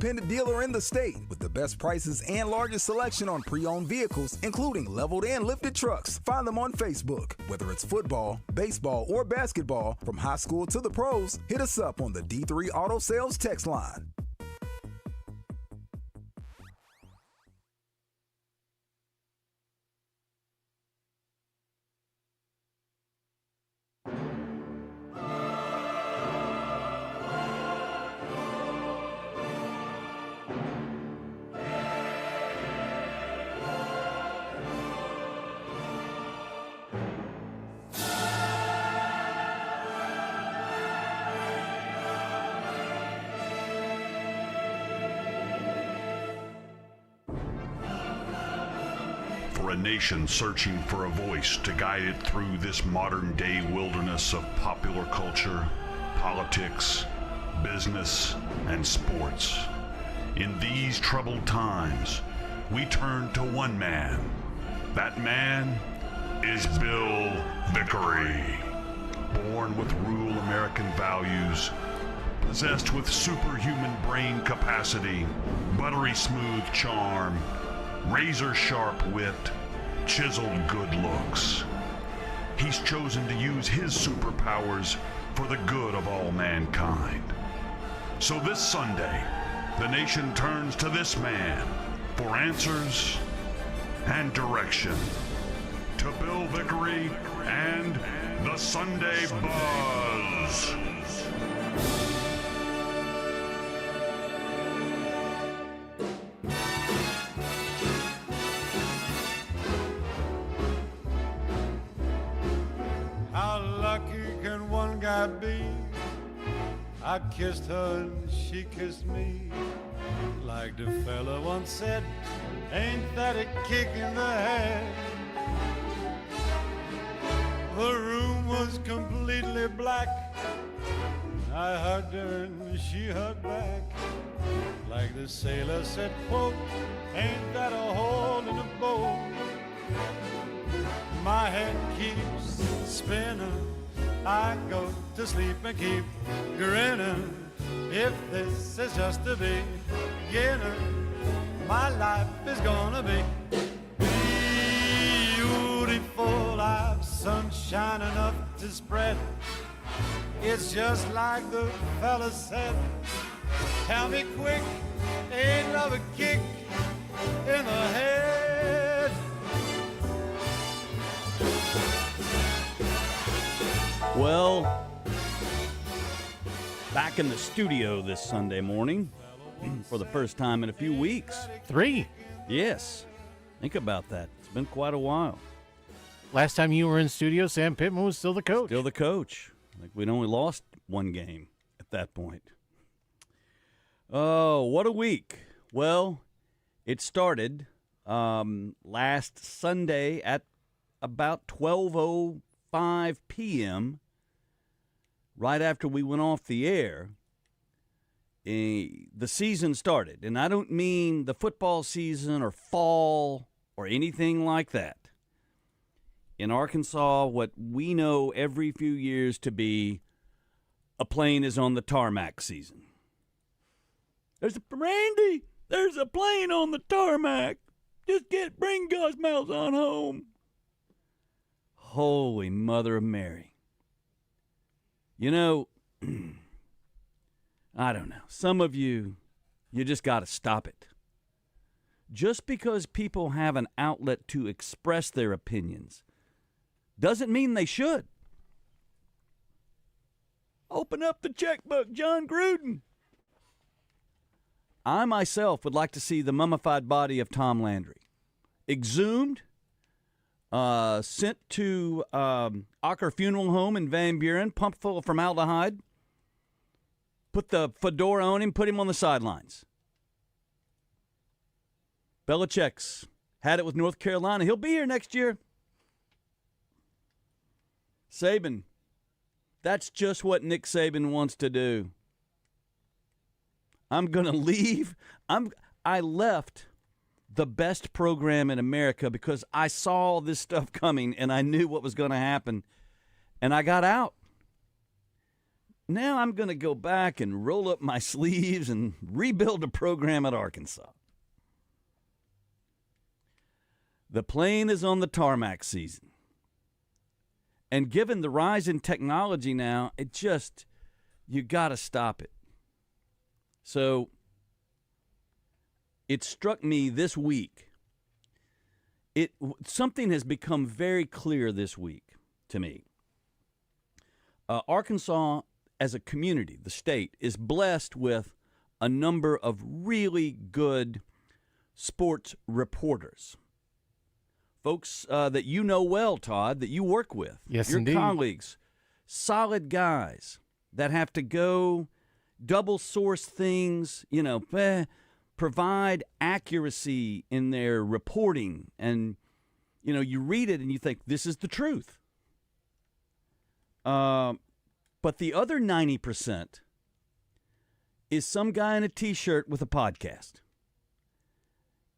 independent dealer in the state with the best prices and largest selection on pre-owned vehicles, including leveled and lifted trucks. Find them on Facebook. Whether it's football, baseball, or basketball, from high school to the pros, hit us up on the D3 Auto Sales text line. For a nation searching for a voice to guide it through this modern-day wilderness of popular culture, politics, business, and sports. In these troubled times, we turn to one man. That man is Bill Vickery. Born with rural American values, possessed with superhuman brain capacity, buttery smooth charm, razor-sharp wit, chiseled good looks. He's chosen to use his superpowers for the good of all mankind. So this Sunday, the nation turns to this man for answers and direction. To Bill Vickery and the Sunday Buzz. Be. I kissed her and she kissed me. Like the fella once said, ain't that a kick in the head? The room was completely black. I hugged her and she hugged back. Like the sailor said, quote, ain't that a hole in a boat? My head keeps spinning. I go to sleep and keep grinning. If this is just the beginning, my life is gonna be beautiful. I've sunshine enough to spread. It's just like the fella said. Tell me quick, ain't love a kick in the head? Well, back in the studio this Sunday morning for the first time in a few weeks. 3. Yes. Think about that. It's been quite a while. Last time you were in studio, Sam Pittman was still the coach. Still the coach. I think we'd only lost one game at that point. Oh, what a week. Well, it started last Sunday at about 12:05 p.m., right after we went off the air. The season started. And I don't mean the football season or fall or anything like that. In Arkansas, what we know every few years to be a plane is on the tarmac season. Randy, there's a plane on the tarmac. Just bring Gosmouth on home. Holy Mother of Mary. You know, I don't know. Some of you just got to stop it. Just because people have an outlet to express their opinions doesn't mean they should. Open up the checkbook, John Gruden. I myself would like to see the mummified body of Tom Landry exhumed, sent to Ocker Funeral Home in Van Buren, pumped full of formaldehyde, put the fedora on him, put him on the sidelines. Belichick's had it with North Carolina. He'll be here next year. Saban, that's just what Nick Saban wants to do. I'm going to leave. I left the best program in America because I saw this stuff coming and I knew what was going to happen, and I got out. now I'm going to go back and roll up my sleeves and rebuild a program at Arkansas. The plane is on the tarmac season. And given the rise in technology now, you got to stop it. So it struck me this week. Something has become very clear this week to me. Arkansas, as a community, the state, is blessed with a number of really good sports reporters. Folks that you know well, Todd, that you work with. Yes, your indeed. Colleagues. Solid guys that have to go double source things, provide accuracy in their reporting. And, you read it and you think, this is the truth. But the other 90% is some guy in a T-shirt with a podcast.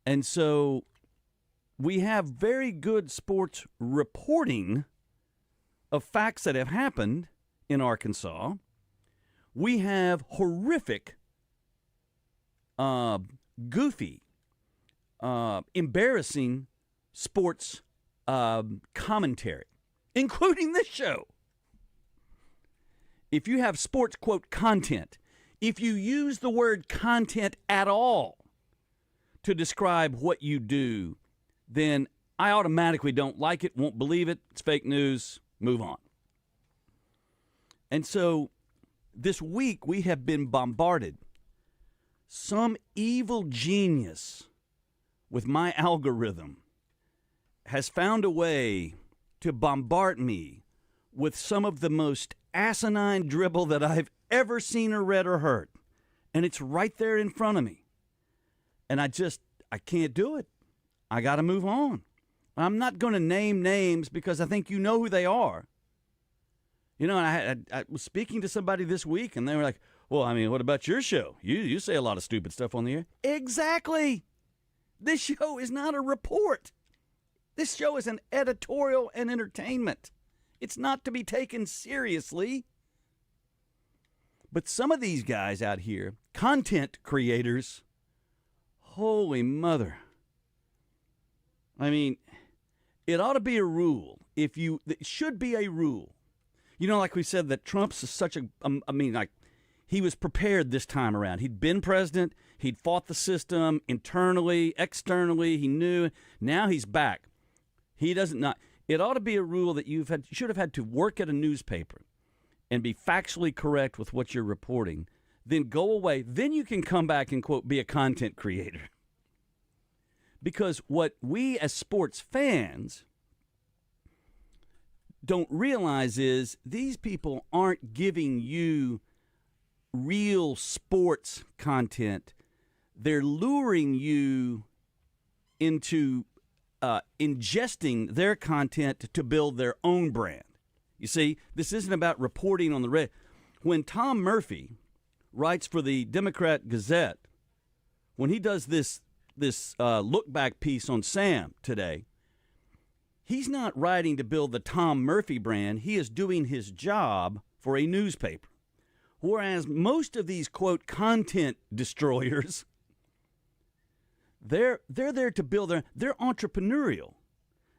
And so we have very good sports reporting of facts that have happened in Arkansas. We have horrific, goofy, embarrassing sports commentary, including this show. If you have sports, quote, content, if you use the word content at all to describe what you do, then I automatically don't like it, won't believe it, it's fake news, move on. And so this week we have been bombarded. Some evil genius with my algorithm has found a way to bombard me with some of the most asinine dribble that I've ever seen or read or heard. And it's right there in front of me. And I can't do it. I got to move on. I'm not going to name names because I think you know who they are. And I was speaking to somebody this week, and they were like, well, what about your show? You say a lot of stupid stuff on the air. Exactly. This show is not a report. This show is an editorial and entertainment. It's not to be taken seriously. But some of these guys out here, content creators, holy mother. It ought to be a rule. It should be a rule. Like we said, that Trump's is such he was prepared this time around. He'd been president. He'd fought the system internally, externally. He knew. Now he's back. He doesn't not. It ought to be a rule that you should have had to work at a newspaper and be factually correct with what you're reporting. Then go away. Then you can come back and, quote, be a content creator. Because what we as sports fans don't realize is these people aren't giving you real sports content. They're luring you into ingesting their content to build their own brand. You see, this isn't about reporting on the red. When Tom Murphy writes for the Democrat Gazette, when he does this look-back piece on Sam today, he's not writing to build the Tom Murphy brand. He is doing his job for a newspaper. Whereas most of these, quote, content destroyers, they're there to build they're entrepreneurial.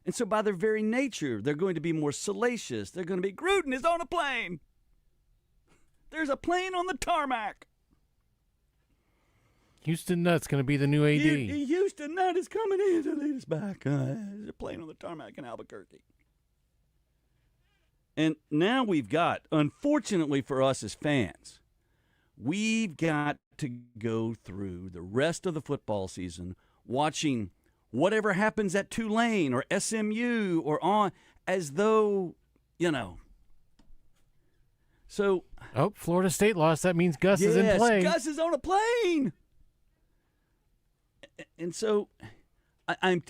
And so by their very nature, they're going to be more salacious. They're going to be, Gruden is on a plane. There's a plane on the tarmac. Houston Nutt's going to be the new AD. Houston Nutt is coming in to lead us back. There's a plane on the tarmac in Albuquerque. And now we've got, unfortunately for us as fans, we've got to go through the rest of the football season watching whatever happens at Tulane or SMU or on as though, So. Oh, Florida State lost. That means Gus is in play. Yes, Gus is on a plane. And so I'm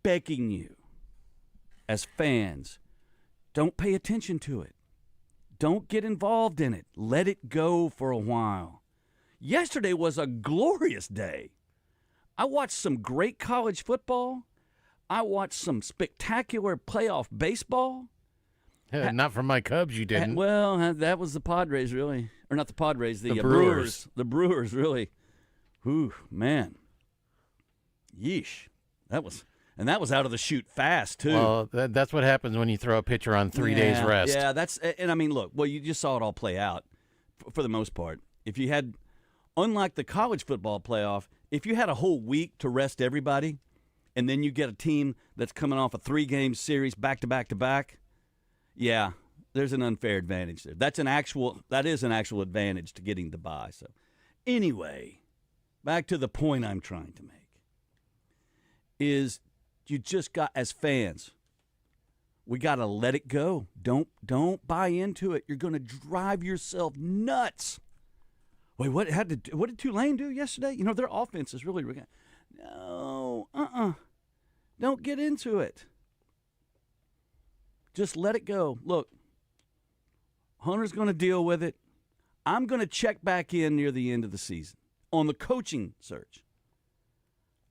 begging you as fans, don't pay attention to it. Don't get involved in it. Let it go for a while. Yesterday was a glorious day. I watched some great college football. I watched some spectacular playoff baseball. Not from my Cubs, you didn't. Well, that was the Padres, really. Or not the Padres, the Brewers. The Brewers, really. Whew, man. Yeesh. That was out of the chute fast, too. Well, that's what happens when you throw a pitcher on 3 days rest. Yeah, and I mean, look, well, you just saw it all play out for the most part. If you had, unlike the college football playoff, if you had a whole week to rest everybody, and then you get a team that's coming off a 3-game series back to back to back, yeah, there's an unfair advantage there. That is an actual advantage to getting the bye. So, anyway, back to the point I'm trying to make is you just got, as fans, we got to let it go. Don't buy into it. You're going to drive yourself nuts. Wait, what did Tulane do yesterday? You know, their offense is really no, don't get into it. Just let it go. Look, Hunter's going to deal with it. I'm going to check back in near the end of the season on the coaching search.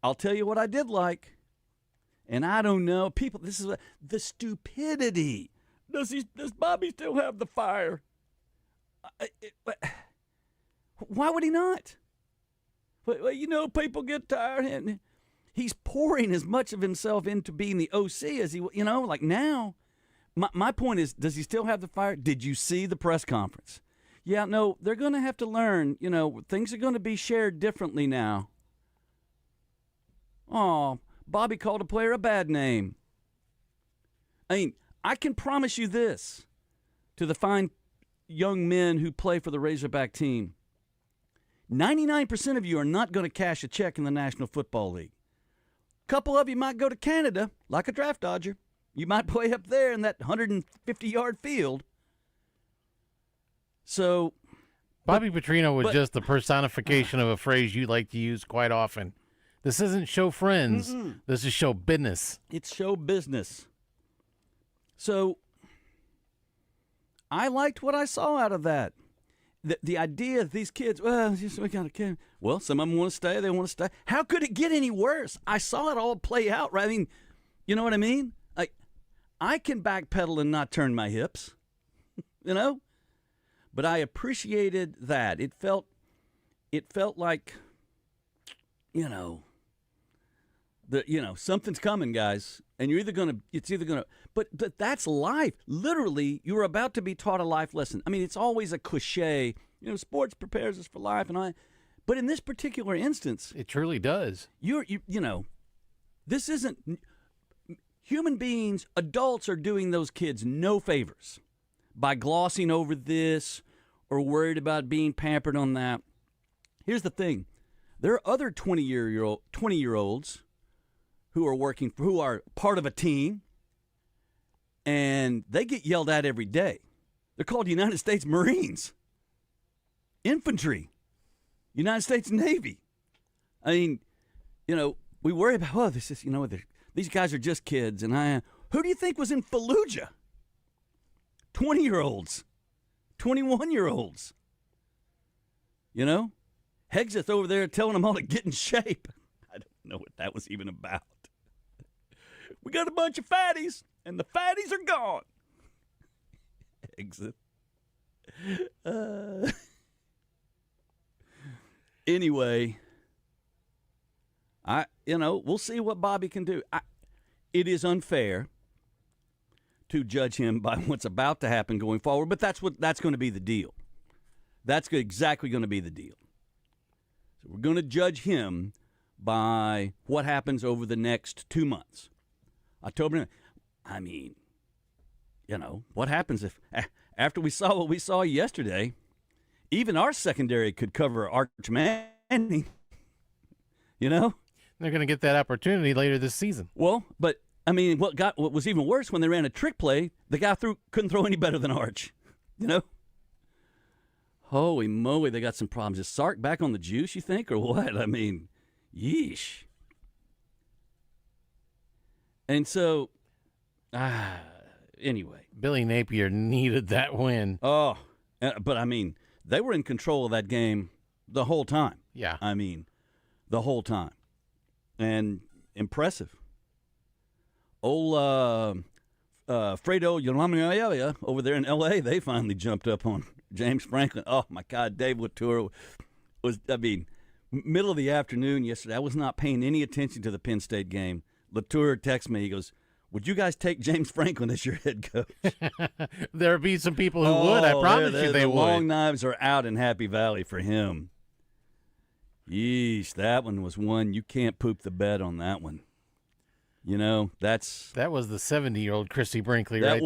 I'll tell you what I did like, and I don't know. People, this is the stupidity. Does Bobby still have the fire? Why would he not? Well, you know, people get tired, and he's pouring as much of himself into being the OC as he, you know, like now. My point is, does he still have the fire? Did you see the press conference? Yeah, no, they're going to have to learn, you know, things are going to be shared differently now. Oh, Bobby called a player a bad name. I mean, I can promise you this to the fine young men who play for the Razorback team. 99% of you are not going to cash a check in the National Football League. A couple of you might go to Canada, like a draft dodger. You might play up there in that 150-yard field. So, Bobby Petrino was just the personification of a phrase you like to use quite often. This isn't show friends. This is show business. It's show business. So, I liked what I saw out of that. The idea of these kids, well, we got a kid. Well, some of them want to stay. They want to stay. How could it get any worse? I saw it all play out. Right? I mean, you know what I mean? Like, I can backpedal and not turn my hips, you know? But I appreciated that. It felt like, you know, something's coming, guys. And it's either gonna, but that's life. Literally, you're about to be taught a life lesson. I mean, it's always a cliche, you know, sports prepares us for life, but in this particular instance, it truly does. You know, this isn't, human beings, adults are doing those kids no favors by glossing over this or worried about being pampered on that. Here's the thing. There are other 20-year-olds who are part of a team, and they get yelled at every day. They're called United States Marines, infantry, United States Navy. I mean, you know, we worry about, this is, you know, these guys are just kids. And who do you think was in Fallujah? 20-year-olds, 21-year-olds. You know? Hegseth over there telling them all to get in shape. I don't know what that was even about. We got a bunch of fatties, and the fatties are gone. Hegseth. Anyway, we'll see what Bobby can do. It is unfair to judge him by what's about to happen going forward, but that's going to be the deal. That's exactly going to be the deal. So we're going to judge him by what happens over the next 2 months. October, I mean, you know, what happens if, after we saw what we saw yesterday, even our secondary could cover Arch Manning, you know? They're going to get that opportunity later this season. Well, but, I mean, what was even worse when they ran a trick play, the guy couldn't throw any better than Arch, you know? Holy moly, they got some problems. Is Sark back on the juice, you think, or what? I mean, yeesh. And so, anyway. Billy Napier needed that win. Oh, but I mean, they were in control of that game the whole time. Yeah. I mean, the whole time. And impressive. Old Fredo Yolamiaya over there in L.A., they finally jumped up on James Franklin. Oh, my God, Dave Latour was, middle of the afternoon yesterday. I was not paying any attention to the Penn State game. Latour texts me. He goes, would you guys take James Franklin as your head coach? There'll be some people who would. I promise you they the would. Long knives are out in Happy Valley for him. Yeesh, that one was one. You can't poop the bed on that one. You know, that was the 70-year-old Christy Brinkley there.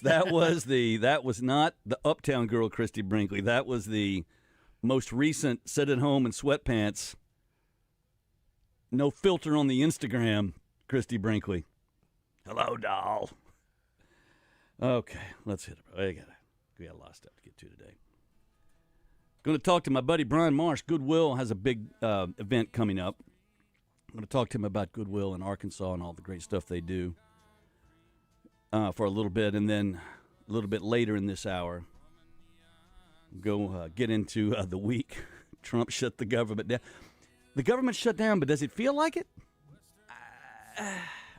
That was not the uptown girl Christy Brinkley. That was the most recent sit at home in sweatpants, no filter on the Instagram Christy Brinkley. Hello, doll. Okay, let's hit it. We got a lot of stuff to get to today. Going to talk to my buddy Brian Marsh. Goodwill has a big event coming up. I'm going to talk to him about Goodwill in Arkansas and all the great stuff they do for a little bit. And then a little bit later in this hour, go get into the week. Trump shut the government down. The government shut down, but does it feel like it?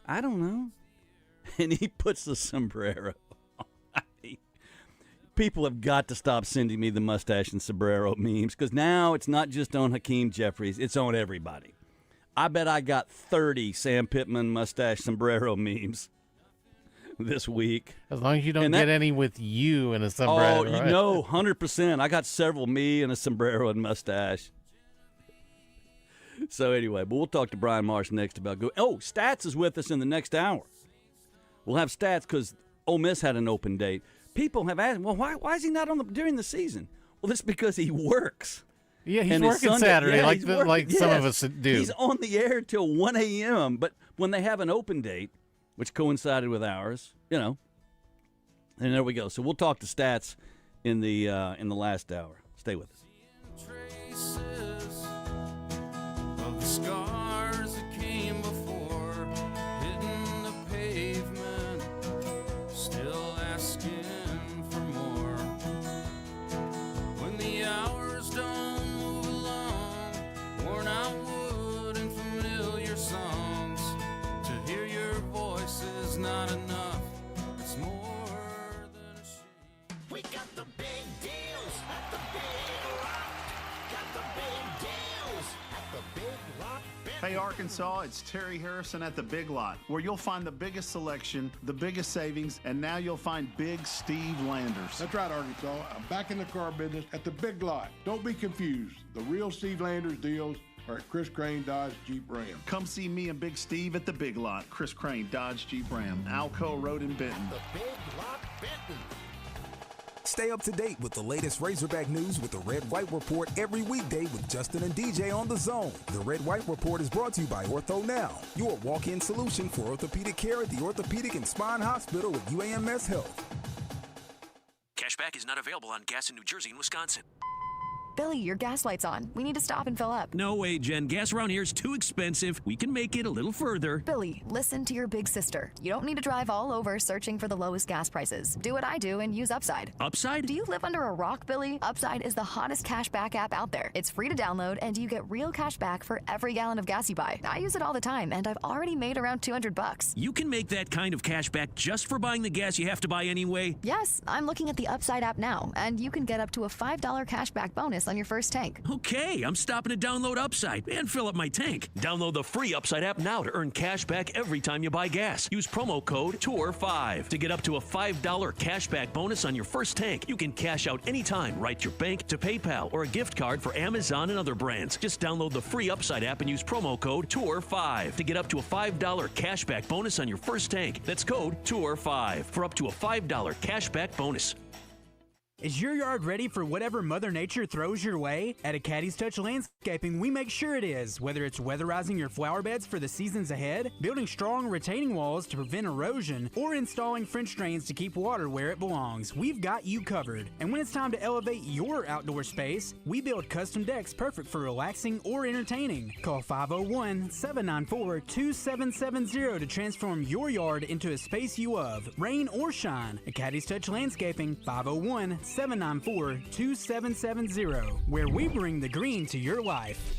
I don't know. And he puts the sombrero on. People have got to stop sending me the mustache and sombrero memes, because now it's not just on Hakeem Jeffries. It's on everybody. I bet I got 30 Sam Pittman mustache sombrero memes this week. As long as you don't get any with you and a sombrero. Oh, right? No, 100%. I got several me and a sombrero and mustache. So anyway, but we'll talk to Brian Marsh next about Stats is with us in the next hour. We'll have Stats because Ole Miss had an open date. People have asked, well, why is he not on during the season? Well, it's because he works. Yeah, he's working Saturday like some of us do. He's on the air till 1 a.m., but when they have an open date, which coincided with ours, and there we go. So we'll talk to Stats in the last hour. Stay with us. Traces of the scars that came before, hitting the pavement, still asking for more. When the hours don't move along, worn out wood and familiar songs, to hear your voice is not enough. It's more than a shame. We got the big deals at the Big Rock. Got the big deals at the Big Rock. Hey Arkansas, it's Terry Harrison at the Big Lot, where you'll find the biggest selection, the biggest savings, and now you'll find Big Steve Landers. That's right, Arkansas. I'm back in the car business at the Big Lot. Don't be confused. The real Steve Landers deals are at Chris Crane Dodge Jeep Ram. Come see me and Big Steve at the Big Lot, Chris Crane Dodge Jeep Ram, Alco Road in Benton. The Big Lot Benton. Stay up to date with the latest Razorback news with the Red White Report every weekday with Justin and DJ on The Zone. The Red White Report is brought to you by Ortho Now, your walk-in solution for orthopedic care at the Orthopedic and Spine Hospital with UAMS Health. Cashback is not available on gas in New Jersey and Wisconsin. Billy, your gas light's on. We need to stop and fill up. No way, Jen. Gas around here is too expensive. We can make it a little further. Billy, listen to your big sister. You don't need to drive all over searching for the lowest gas prices. Do what I do and use Upside. Upside? Do you live under a rock, Billy? Upside is the hottest cashback app out there. It's free to download, and you get real cash back for every gallon of gas you buy. I use it all the time, and I've already made around $200. You can make that kind of cash back just for buying the gas you have to buy anyway? Yes, I'm looking at the Upside app now, and you can get up to a $5 cashback bonus on your first tank. Okay, I'm stopping to download Upside and fill up my tank. Download the free Upside app now to earn cash back every time you buy gas. Use promo code TOUR5 to get up to a $5 cash back bonus on your first tank. You can cash out anytime, right to your bank, to PayPal, or a gift card for Amazon and other brands. Just download the free Upside app and use promo code TOUR5 to get up to a $5 cash back bonus on your first tank. That's code TOUR5 for up to a $5 cash back bonus. Is your yard ready for whatever Mother Nature throws your way? At Acadie's Touch Landscaping, we make sure it is. Whether it's weatherizing your flower beds for the seasons ahead, building strong retaining walls to prevent erosion, or installing French drains to keep water where it belongs, we've got you covered. And when it's time to elevate your outdoor space, we build custom decks perfect for relaxing or entertaining. Call 501-794-2770 to transform your yard into a space you love, rain or shine. Acadie's Touch Landscaping, 501-794-2770, where we bring the green to your life.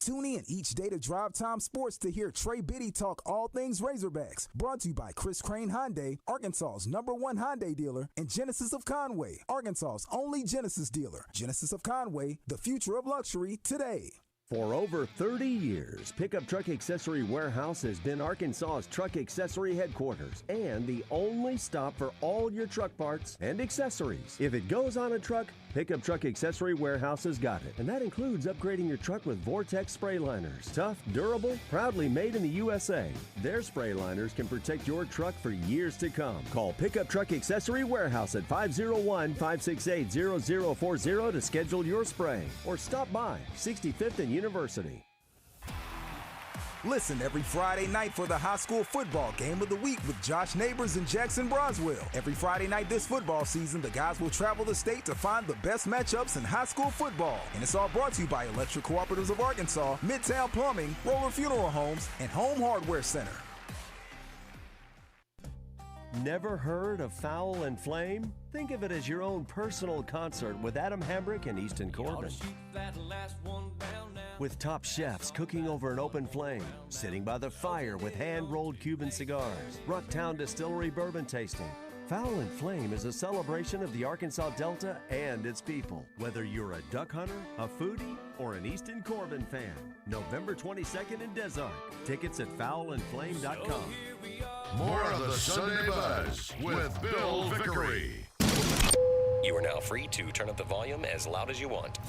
Tune in each day to Drive Time Sports to hear Trey Biddy talk all things Razorbacks. Brought to you by Chris Crane Hyundai, Arkansas's #1 Hyundai dealer, and Genesis of Conway, Arkansas's only Genesis dealer. Genesis of Conway, the future of luxury today. For over 30 years, Pickup Truck Accessory Warehouse has been Arkansas's truck accessory headquarters and the only stop for all your truck parts and accessories. If it goes on a truck, Pickup Truck Accessory Warehouse has got it. And that includes upgrading your truck with Vortex spray liners. Tough, durable, proudly made in the USA. Their spray liners can protect your truck for years to come. Call Pickup Truck Accessory Warehouse at 501-568-0040 to schedule your spray. Or stop by 65th and University. Listen every Friday night for the high school football game of the week with Josh Neighbors and Jackson Broswell. Every Friday night this football season, the guys will travel the state to find the best matchups in high school football. And it's all brought to you by Electric Cooperatives of Arkansas, Midtown Plumbing, Roller Funeral Homes, and Home Hardware Center. Never heard of Fowl and Flame? Think of it as your own personal concert with Adam Hambrick and Easton Corbin. With top chefs cooking over an open flame, sitting by the fire with hand-rolled Cuban cigars, Rocktown Distillery bourbon tasting. Fowl and Flame is a celebration of the Arkansas Delta and its people. Whether you're a duck hunter, a foodie, or an Easton Corbin fan. November 22nd in Des Arc. Tickets at fowlandflame.com. More of the Sunday Buzz with Bill Vickery. You are now free to turn up the volume as loud as you want.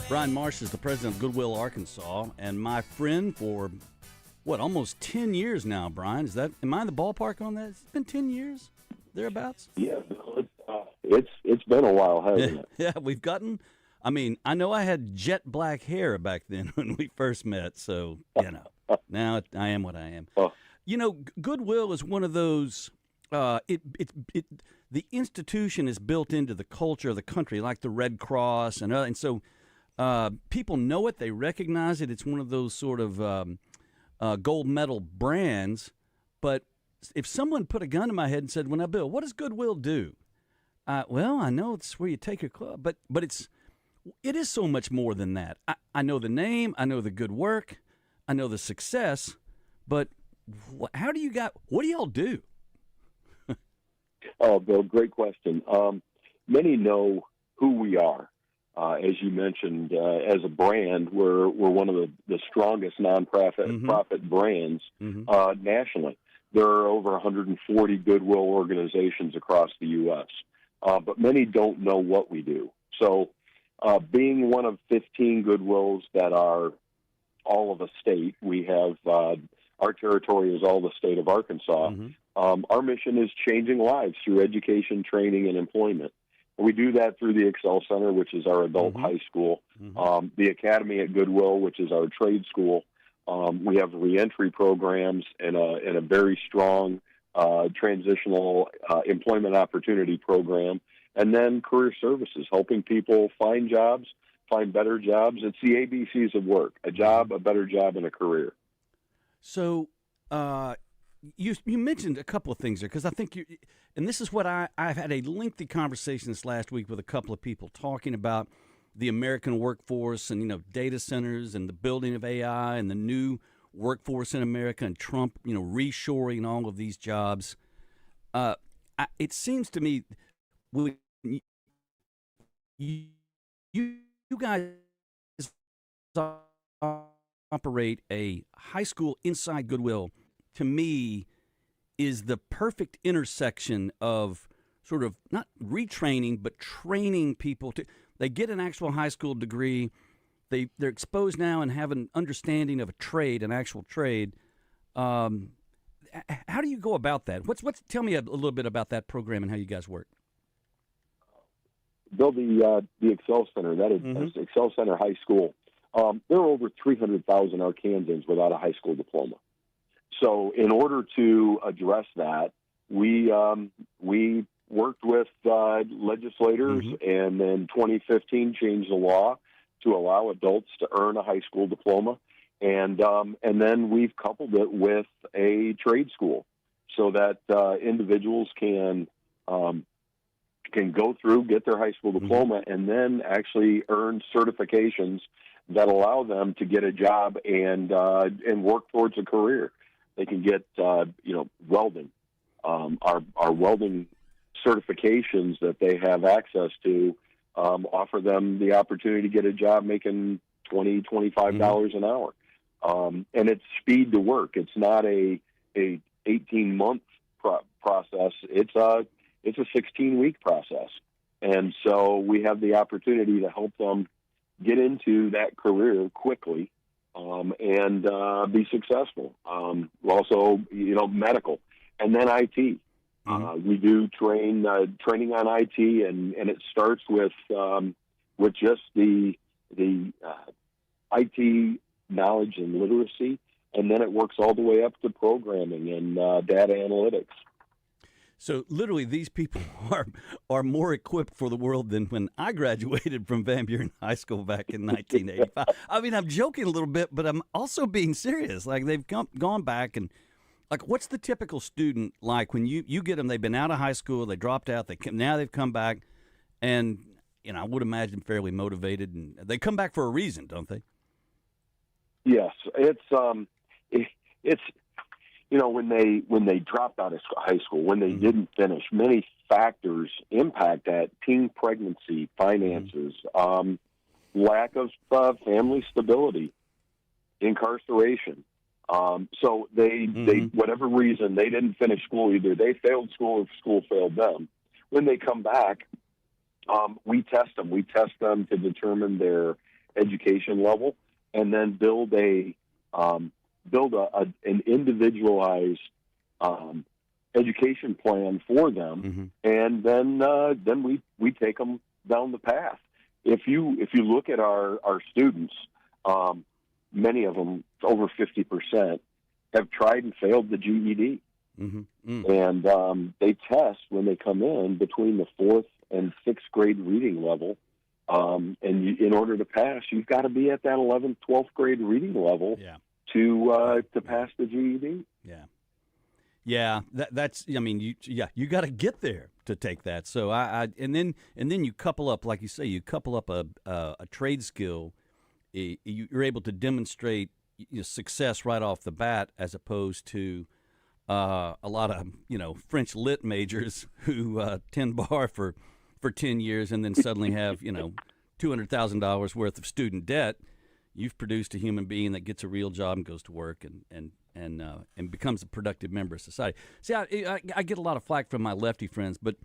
Brian Marsh is the president of Goodwill, Arkansas, and my friend for, almost 10 years now, Brian. Am I in the ballpark on that? It's been 10 years, thereabouts? Yeah, it's been a while, hasn't it? Yeah, I know I had jet black hair back then when we first met, so, now I am what I am. Goodwill is one of those, the institution is built into the culture of the country, like the Red Cross, and so people know it, they recognize it. It's one of those sort of gold medal brands. But if someone put a gun to my head and said, "Well, now, Bill, what does Goodwill do?" I know it's where you take your club, but it is so much more than that. I know the name, I know the good work, I know the success, but what do y'all do? Oh, Bill, great question. Many know who we are. As you mentioned, as a brand, we're one of the strongest nonprofit brands nationally. There are over 140 Goodwill organizations across the U.S., but many don't know what we do. So being one of 15 Goodwills that are all of a state, we have our territory is all the state of Arkansas. Our mission is changing lives through education, training, and employment. We do that through the Excel Center, which is our adult high school, the Academy at Goodwill, which is our trade school. We have reentry programs and a very strong transitional employment opportunity program, and then career services, helping people find jobs, find better jobs. It's the ABCs of work: a job, a better job, and a career. So you mentioned a couple of things there, because I think and this is what I've had a lengthy conversation this last week with a couple of people talking about the American workforce and, data centers and the building of AI and the new workforce in America and Trump, reshoring all of these jobs. It seems to me you guys operate a high school inside Goodwill, to me, is the perfect intersection of sort of not retraining, but training people they get an actual high school degree. They're exposed now and have an understanding of a trade, an actual trade. How do you go about that? Tell me a little bit about that program and how you guys work. Bill, the Excel Center, that is Excel Center High School. There are over 300,000 Arkansans without a high school diploma. So in order to address that, we worked with legislators, and then 2015 changed the law to allow adults to earn a high school diploma, and then we've coupled it with a trade school so that individuals can go through, get their high school diploma, and then actually earn certifications that allow them to get a job and work towards a career. They can get welding. Our welding certifications that they have access to offer them the opportunity to get a job making $25 an hour. And it's speed to work. It's not a 18-month process. It's a 16-week process. And so we have the opportunity to help them get into that career quickly and be successful. Also, medical, and then IT. We do training on IT, and it starts with just the IT knowledge and literacy, and then it works all the way up to programming and data analytics. So literally, these people are more equipped for the world than when I graduated from Van Buren High School back in 1985. I mean, I'm joking a little bit, but I'm also being serious. Like, they've gone back and, like, what's the typical student like when you get them? They've been out of high school, they dropped out, now they've come back, and I would imagine fairly motivated, and they come back for a reason, don't they? Yes, it's when they dropped out of high school, when they didn't finish, many factors impact that: teen pregnancy, finances, lack of family stability, incarceration. So they whatever reason, they didn't finish school. Either they failed school or school failed them. When they come back, we test them. We test them to determine their education level, and then build an individualized education plan for them, and then we take them down the path. If you look at our students, many of them, over 50%, have tried and failed the GED, and they test when they come in between the 4th and 6th grade reading level. And in order to pass, you've got to be at that 11th, 12th grade reading level to pass the GED. Yeah, that's. I mean, you got to get there to take that. So and then you couple up, like you say, a trade skill. You're able to demonstrate success right off the bat, as opposed to a lot of French lit majors who tend bar for 10 years and then suddenly have $200,000 worth of student debt. You've produced a human being that gets a real job and goes to work and becomes a productive member of society. See, I get a lot of flack from my lefty friends, but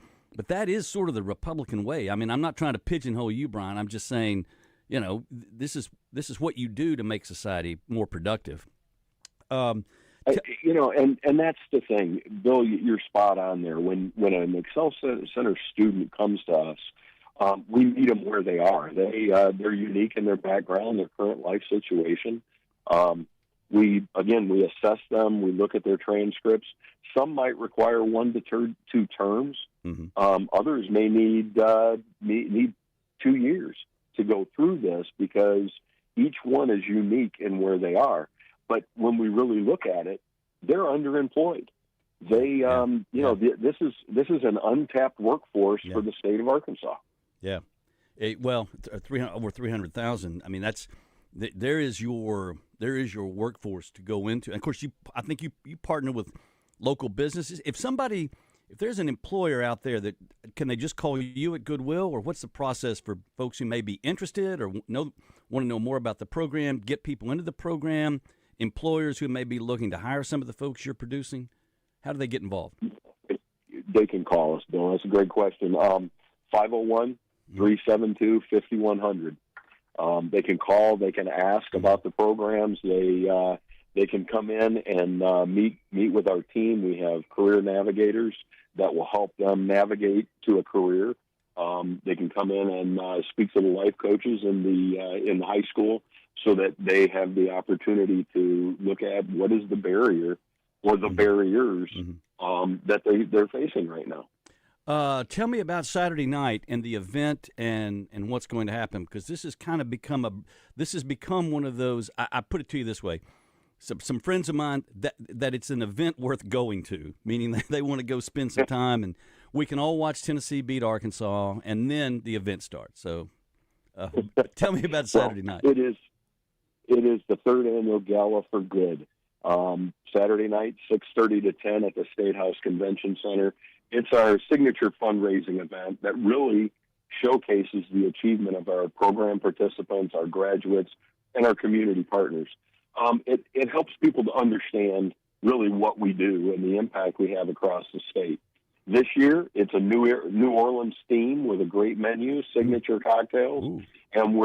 that is sort of the Republican way. I mean, I'm not trying to pigeonhole you, Brian. I'm just saying, this is what you do to make society more productive. And that's the thing, Bill. You're spot on there. When an Excel Center student comes to us, we meet them where they are. They're unique in their background, their current life situation. We assess them. We look at their transcripts. Some might require 1 to 2 terms. Others may need 2 years to go through this, because each one is unique in where they are. But when we really look at it, they're underemployed. They, this is an untapped workforce for the state of Arkansas. Yeah, over 300,000. I mean, there is your workforce to go into. And of course, I think you partner with local businesses. If there's an employer out there can they just call you at Goodwill, or what's the process for folks who may be interested or want to know more about the program, get people into the program, employers who may be looking to hire some of the folks you're producing? How do they get involved? They can call us, Bill. That's a great question. 501-372-5100. They can call. They can ask about the programs. They can come in and meet with our team. We have career navigators that will help them navigate to a career. They can come in and speak to the life coaches in the high school, so that they have the opportunity to look at what is the barrier or the barriers that they're facing right now. Tell me about Saturday night and the event and what's going to happen, because this has kind of become one of those. I put it to you this way: some friends of mine that it's an event worth going to, meaning that they want to go spend some time, and we can all watch Tennessee beat Arkansas, and then the event starts. So, tell me about Saturday night. It is the third annual Gala for Good. Saturday night, 6:30 to 10 at the State House Convention Center. It's our signature fundraising event that really showcases the achievement of our program participants, our graduates, and our community partners. It helps people to understand really what we do and the impact we have across the state. This year, it's a New Orleans theme with a great menu, signature cocktails, and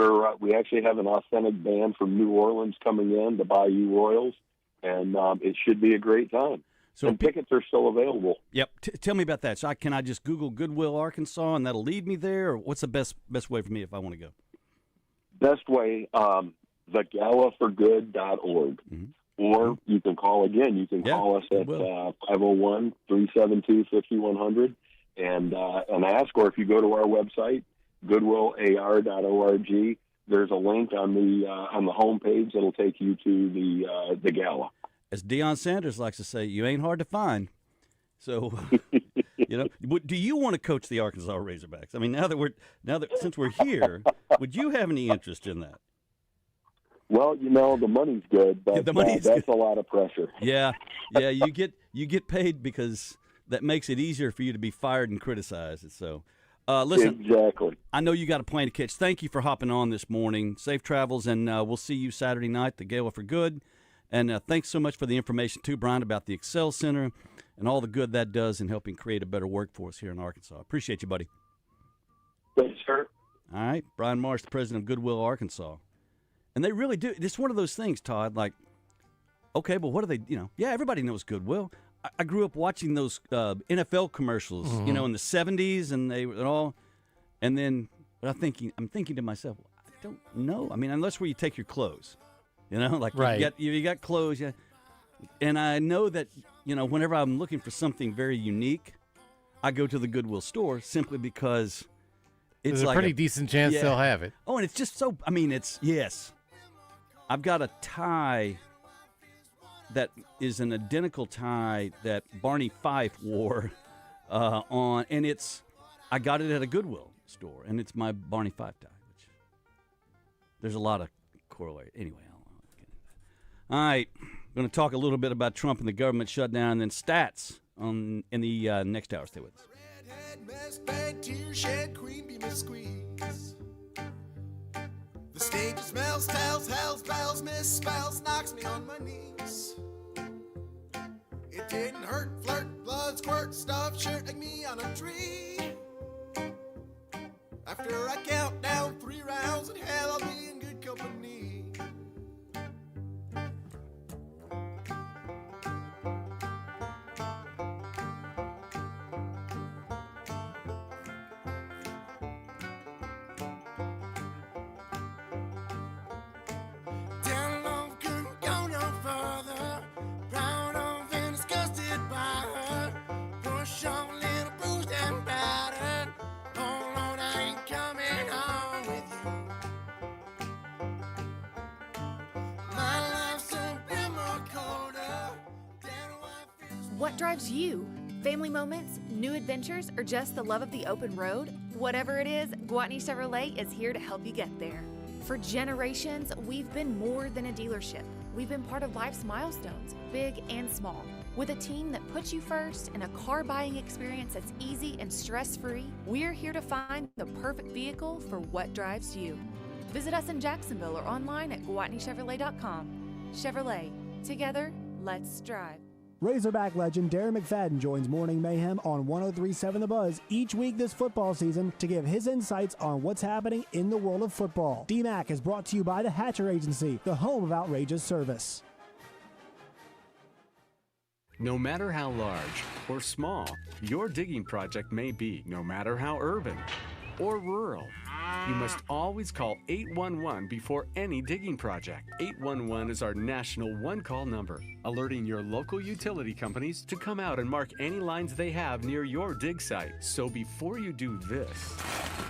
we actually have an authentic band from New Orleans coming in, the Bayou Royals, and it should be a great time. So tickets are still available. Yep. Tell me about that. So can I just Google Goodwill, Arkansas, and that'll lead me there? Or what's the best way for me if I want to go? Best way, thegalaforgood.org. Or you can call again. You can call us at 501-372-5100 and ask. Or if you go to our website, goodwillar.org, there's a link on the homepage that'll take you to the gala. As Deion Sanders likes to say, you ain't hard to find. So, do you want to coach the Arkansas Razorbacks? I mean, since we're here, would you have any interest in that? Well, the money's good, but that's a lot of pressure. Yeah, you get paid because that makes it easier for you to be fired and criticized. So, listen, exactly. I know you got a plane to catch. Thank you for hopping on this morning. Safe travels, and we'll see you Saturday night, the Gala for Good. And thanks so much for the information, too, Brian, about the Excel Center and all the good that does in helping create a better workforce here in Arkansas. Appreciate you, buddy. Thanks, sir. All right. Brian Marsh, the president of Goodwill, Arkansas. And they really do. It's one of those things, Todd, like, okay, but what are they, yeah, everybody knows Goodwill. I grew up watching those NFL commercials, in the 70s, and they were all, and then I'm thinking to myself, I don't know. I mean, unless where you take your clothes. Right. you got clothes, yeah. And I know that, whenever I'm looking for something very unique, I go to the Goodwill store simply because it's There's a pretty decent chance they'll have it. Oh, and it's just so, yes. I've got a tie that is an identical tie that Barney Fife wore on, and I got it at a Goodwill store, and it's my Barney Fife tie, which there's a lot of correlation. Anyway, all right, I'm going to talk a little bit about Trump and the government shutdown, and then stats in the next hour. Stay with us. The stage smells, tells, hells, bells, misspells, knocks me on my knees. It didn't hurt, flirt, blood, squirt, stuff, shirt like me on a tree. After I count down 3 rounds in hell, I'll be in good company. What drives you? Family moments, new adventures, or just the love of the open road? Whatever it is, Gwatney Chevrolet is here to help you get there. For generations, we've been more than a dealership. We've been part of life's milestones, big and small. With a team that puts you first and a car buying experience that's easy and stress-free, we're here to find the perfect vehicle for what drives you. Visit us in Jacksonville or online at GwatneyChevrolet.com. Chevrolet. Together, let's drive. Razorback legend Darren McFadden joins Morning Mayhem on 103.7 The Buzz each week this football season to give his insights on what's happening in the world of football. DMAC is brought to you by the Hatcher Agency, the home of outrageous service. No matter how large or small your digging project may be, no matter how urban or rural. You must always call 811 before any digging project. 811 is our national one-call number, alerting your local utility companies to come out and mark any lines they have near your dig site. So before you do this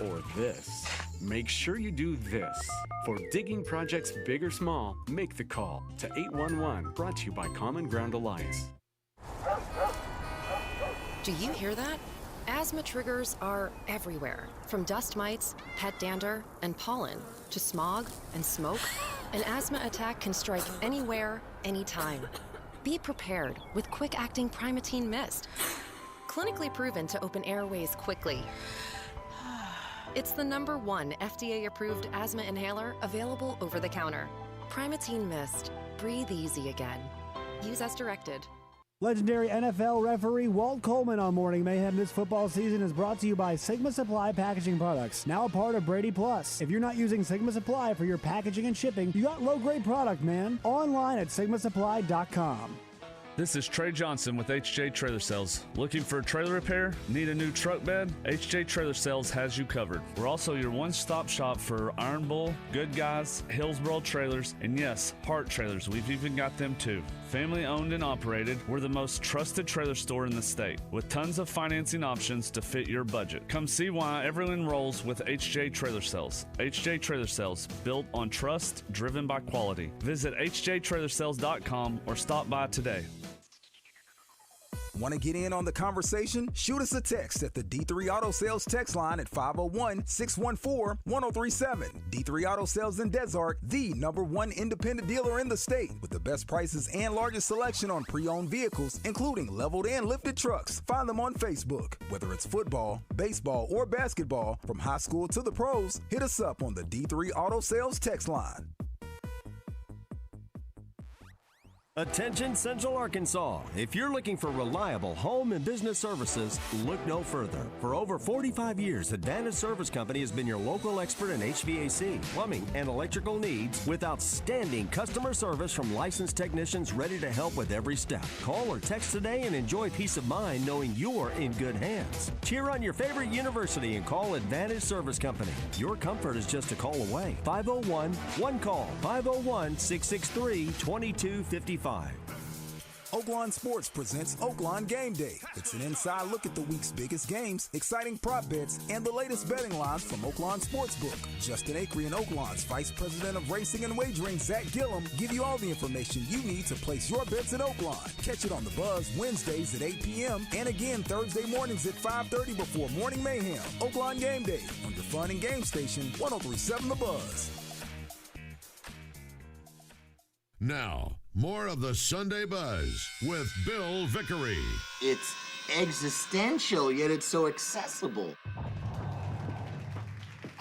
or this, make sure you do this. For digging projects big or small, make the call to 811, brought to you by Common Ground Alliance. Do you hear that? Asthma triggers are everywhere, from dust mites, pet dander, and pollen, to smog and smoke. An asthma attack can strike anywhere, anytime. Be prepared with quick-acting Primatene Mist. Clinically proven to open airways quickly. It's the #1 FDA-approved asthma inhaler available over the counter. Primatene Mist. Breathe easy again. Use as directed. Legendary NFL referee Walt Coleman on Morning Mayhem this football season is brought to you by Sigma Supply Packaging Products, now a part of Brady Plus. If you're not using Sigma Supply for your packaging and shipping, you got low-grade product, man. Online at sigmasupply.com. This is Trey Johnson with HJ Trailer Sales. Looking for a trailer repair? Need a new truck bed? HJ Trailer Sales has you covered. We're also your one-stop shop for Iron Bull, Good Guys, Hillsboro trailers, and yes, Hart trailers. We've even got them too. Family owned and operated, we're the most trusted trailer store in the state with tons of financing options to fit your budget. Come see why everyone rolls with HJ Trailer Sales. HJ Trailer Sales, built on trust, driven by quality. Visit hjtrailersales.com or stop by today. Want to get in on the conversation? Shoot us a text at the D3 Auto Sales text line at 501-614-1037. D3 Auto Sales in Desart, the #1 independent dealer in the state with the best prices and largest selection on pre-owned vehicles, including leveled and lifted trucks. Find them on Facebook. Whether it's football, baseball, or basketball, from high school to the pros, hit us up on the D3 Auto Sales text line. Attention Central Arkansas. If you're looking for reliable home and business services, look no further. For over 45 years, Advantage Service Company has been your local expert in HVAC, plumbing, and electrical needs with outstanding customer service from licensed technicians ready to help with every step. Call or text today and enjoy peace of mind knowing you're in good hands. Cheer on your favorite university and call Advantage Service Company. Your comfort is just a call away. 501-1-CALL. 501-663-2255. Oaklawn Sports presents Oaklawn Game Day. It's an inside look at the week's biggest games, exciting prop bets, and the latest betting lines from Oaklawn Sportsbook. Justin Acree and Oaklawn's Vice President of Racing and Wagering, Zach Gillum, give you all the information you need to place your bets at Oaklawn. Catch it on The Buzz Wednesdays at 8 p.m. and again Thursday mornings at 5:30 before Morning Mayhem. Oaklawn Game Day on your fun and game station, 103.7 The Buzz. Now, more of the Sunday Buzz with Bill Vickery. It's existential, yet it's so accessible. I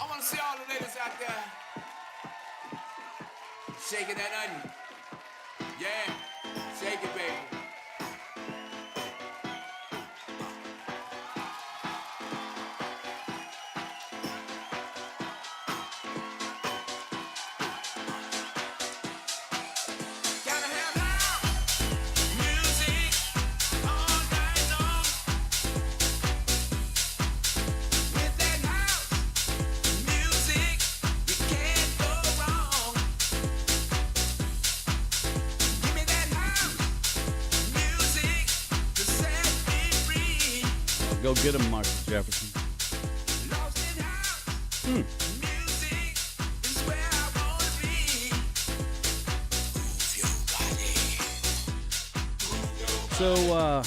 want to see all the ladies out there shaking that onion. Yeah, shake it, baby. Go get him, Marcus Jefferson. So,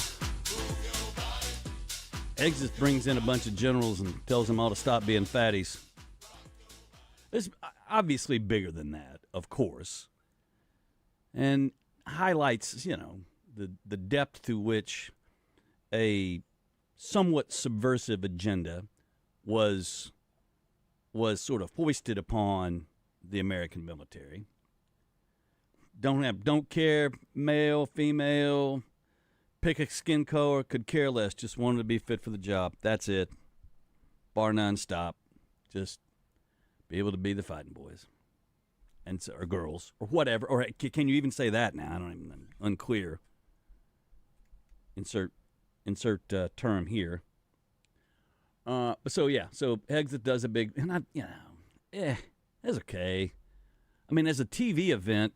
Exit brings in a bunch of generals and tells them all to stop being fatties. It's obviously bigger than that, of course, and highlights, the depth to which a somewhat subversive agenda was sort of foisted upon the American military. Don't care, male, female, pick a skin color, could care less, just wanted to be fit for the job. That's it. Bar none, stop. Just be able to be the fighting boys. And or girls, or whatever. Or can you even say that now? I don't even, unclear. Insert term here. So exit does a big, and that's okay. I mean, as a TV event,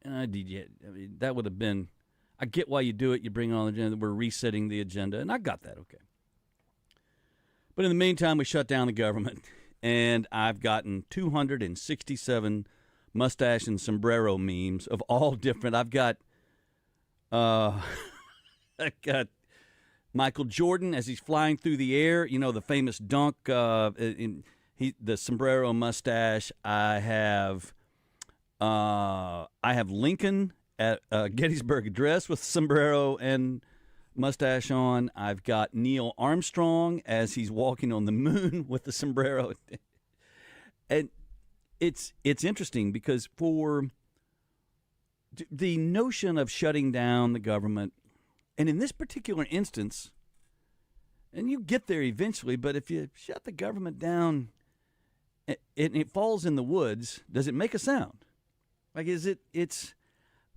that would have been. I get why you do it. You bring on the agenda. We're resetting the agenda, and I got that. Okay. But in the meantime, we shut down the government, and I've gotten 267 mustache and sombrero memes of all different. I've got, I got Michael Jordan as he's flying through the air. You know, the famous dunk. The sombrero mustache. I have Lincoln at Gettysburg Address with sombrero and mustache on. I've got Neil Armstrong as he's walking on the moon with the sombrero. And it's interesting because for the notion of shutting down the government, and in this particular instance, and you get there eventually, but if you shut the government down and it falls in the woods, does it make a sound? Like,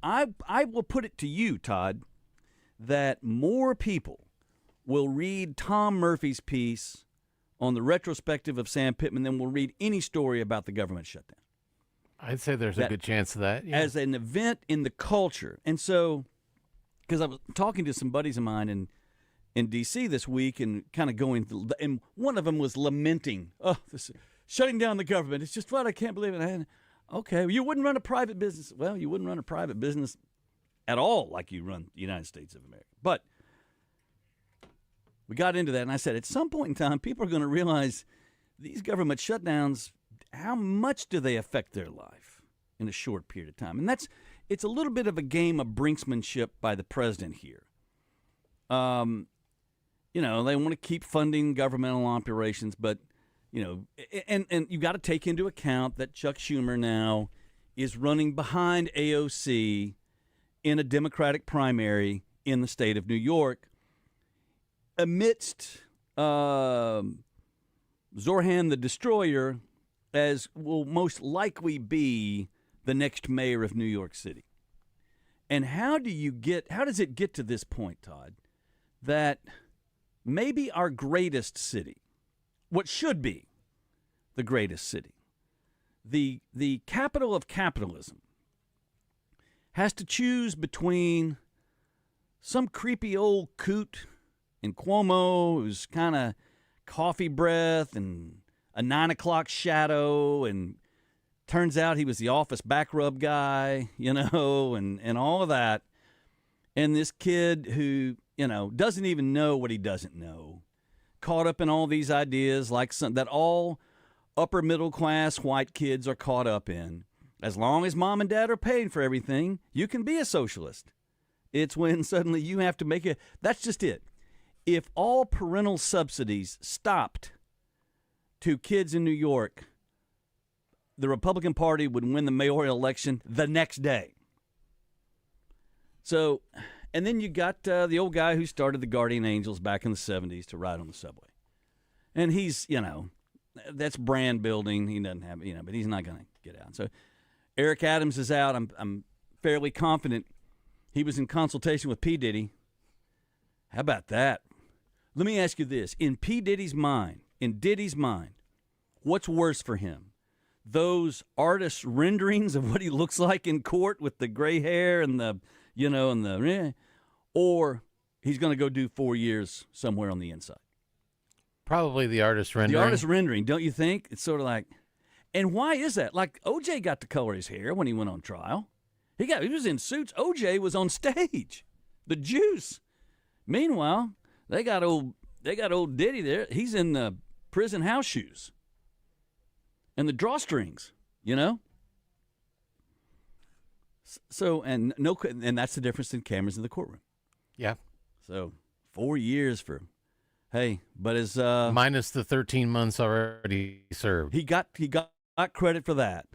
I will put it to you, Todd, that more people will read Tom Murphy's piece on the retrospective of Sam Pittman than will read any story about the government shutdown. I'd say there's a good chance of that. Yeah. As an event in the culture. And so, because I was talking to some buddies of mine in D.C. this week and kind of going through, and one of them was lamenting, shutting down the government. It's just what I can't believe it. Okay, well, you wouldn't run a private business. Well, you wouldn't run a private business at all like you run the United States of America. But we got into that, and I said, at some point in time, people are going to realize these government shutdowns, how much do they affect their life in a short period of time? And it's a little bit of a game of brinksmanship by the president here. They want to keep funding governmental operations, but and you've got to take into account that Chuck Schumer now is running behind AOC in a Democratic primary in the state of New York amidst Zorhan the Destroyer, as will most likely be the next mayor of New York City. And how does it get to this point, Todd, that maybe our greatest city, what should be the greatest city, the capital of capitalism, has to choose between some creepy old coot in Cuomo who's kind of coffee breath and a 9 o'clock shadow, and turns out he was the office back rub guy, and all of that, and this kid who, doesn't even know what he doesn't know, caught up in all these ideas that all upper middle class white kids are caught up in. As long as mom and dad are paying for everything, you can be a socialist. It's when suddenly you have to make it. That's just it. If all parental subsidies stopped to kids in New York, the Republican Party would win the mayoral election the next day. So, and then you got the old guy who started the Guardian Angels back in the 70s to ride on the subway. And he's, that's brand building. He doesn't have, but he's not going to get out. So Eric Adams is out. I'm fairly confident he was in consultation with P. Diddy. How about that? Let me ask you this. In P. Diddy's mind, what's worse for him? Those artist renderings of what he looks like in court with the gray hair and or he's going to go do 4 years somewhere on the inside? Probably the artist rendering. The artist rendering, don't you think? It's sort of like, and why is that? Like, OJ got to color his hair when he went on trial. He was in suits. OJ was on stage. The juice. Meanwhile, they got old Diddy there. He's in the prison house shoes and the drawstrings, So, and that's the difference in cameras in the courtroom. Yeah. So 4 years for. Hey, but as minus the 13 months already served, he got credit for that.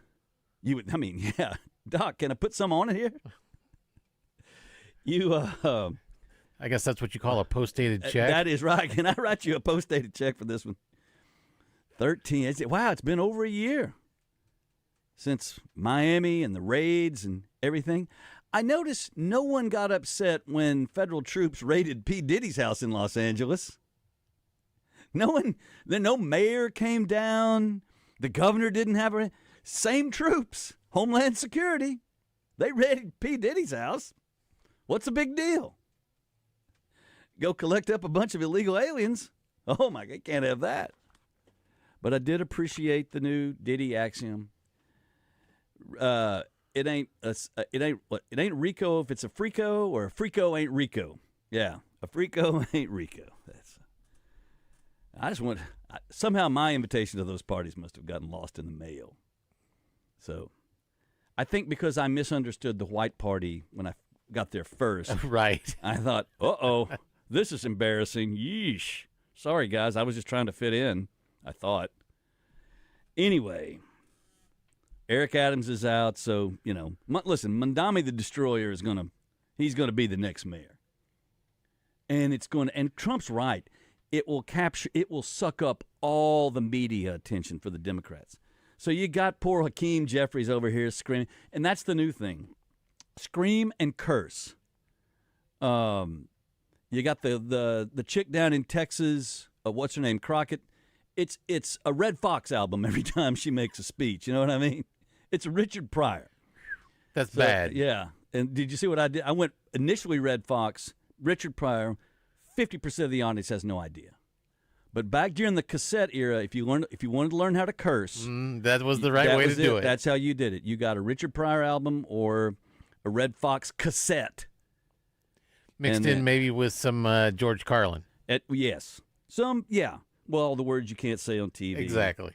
Yeah, Doc, can I put some on it here? I guess that's what you call a post-dated check. That is right. Can I write you a post-dated check for this one? 13. Wow, it's been over a year since Miami and the raids and everything. I noticed no one got upset when federal troops raided P. Diddy's house in Los Angeles. No mayor came down. The governor didn't have a same troops, Homeland Security. They raided P. Diddy's house. What's the big deal? Go collect up a bunch of illegal aliens. Oh my God, can't have that. But I did appreciate the new Diddy axiom. It ain't Rico if it's a Frico, or a Frico ain't Rico. Yeah, a Frico ain't Rico. Somehow my invitation to those parties must have gotten lost in the mail. So I think because I misunderstood the white party when I got there first. Right. I thought, uh-oh, this is embarrassing. Yeesh. Sorry, guys. I was just trying to fit in, I thought. Anyway, Eric Adams is out, so, listen, Mandami the Destroyer is he's going to be the next mayor. And and Trump's right. It will suck up all the media attention for the Democrats. So you got poor Hakeem Jeffries over here screaming, and that's the new thing. Scream and curse. You got the chick down in Texas, what's her name, Crockett. It's a Red Fox album every time she makes a speech. You know what I mean? It's Richard Pryor. That's bad. Yeah. And did you see what I did? I went initially Red Fox, Richard Pryor. 50% of the audience has no idea. But back during the cassette era, if you wanted to learn how to curse, that was the right way to do it. That's how you did it. You got a Richard Pryor album or a Red Fox cassette. Mixed in maybe with some George Carlin. Yes. Yeah. Well, the words you can't say on TV. Exactly.